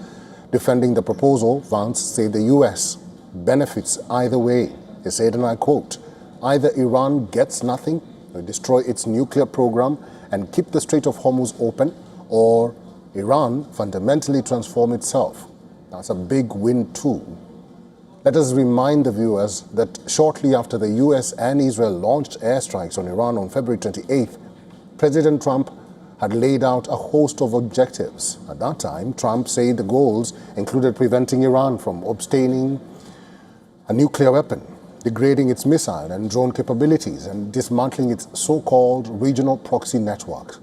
Defending the proposal, Vance said the US benefits either way. He said, and I quote, "Either Iran gets nothing, to destroy its nuclear program and keep the Strait of Hormuz open, or Iran fundamentally transform itself. That's a big win too. Let us remind the viewers that shortly after the US and Israel launched airstrikes on Iran on February 28th, President Trump had laid out a host of objectives. At that time, Trump said the goals included preventing Iran from obtaining a nuclear weapon, degrading its missile and drone capabilities, and dismantling its so-called regional proxy network.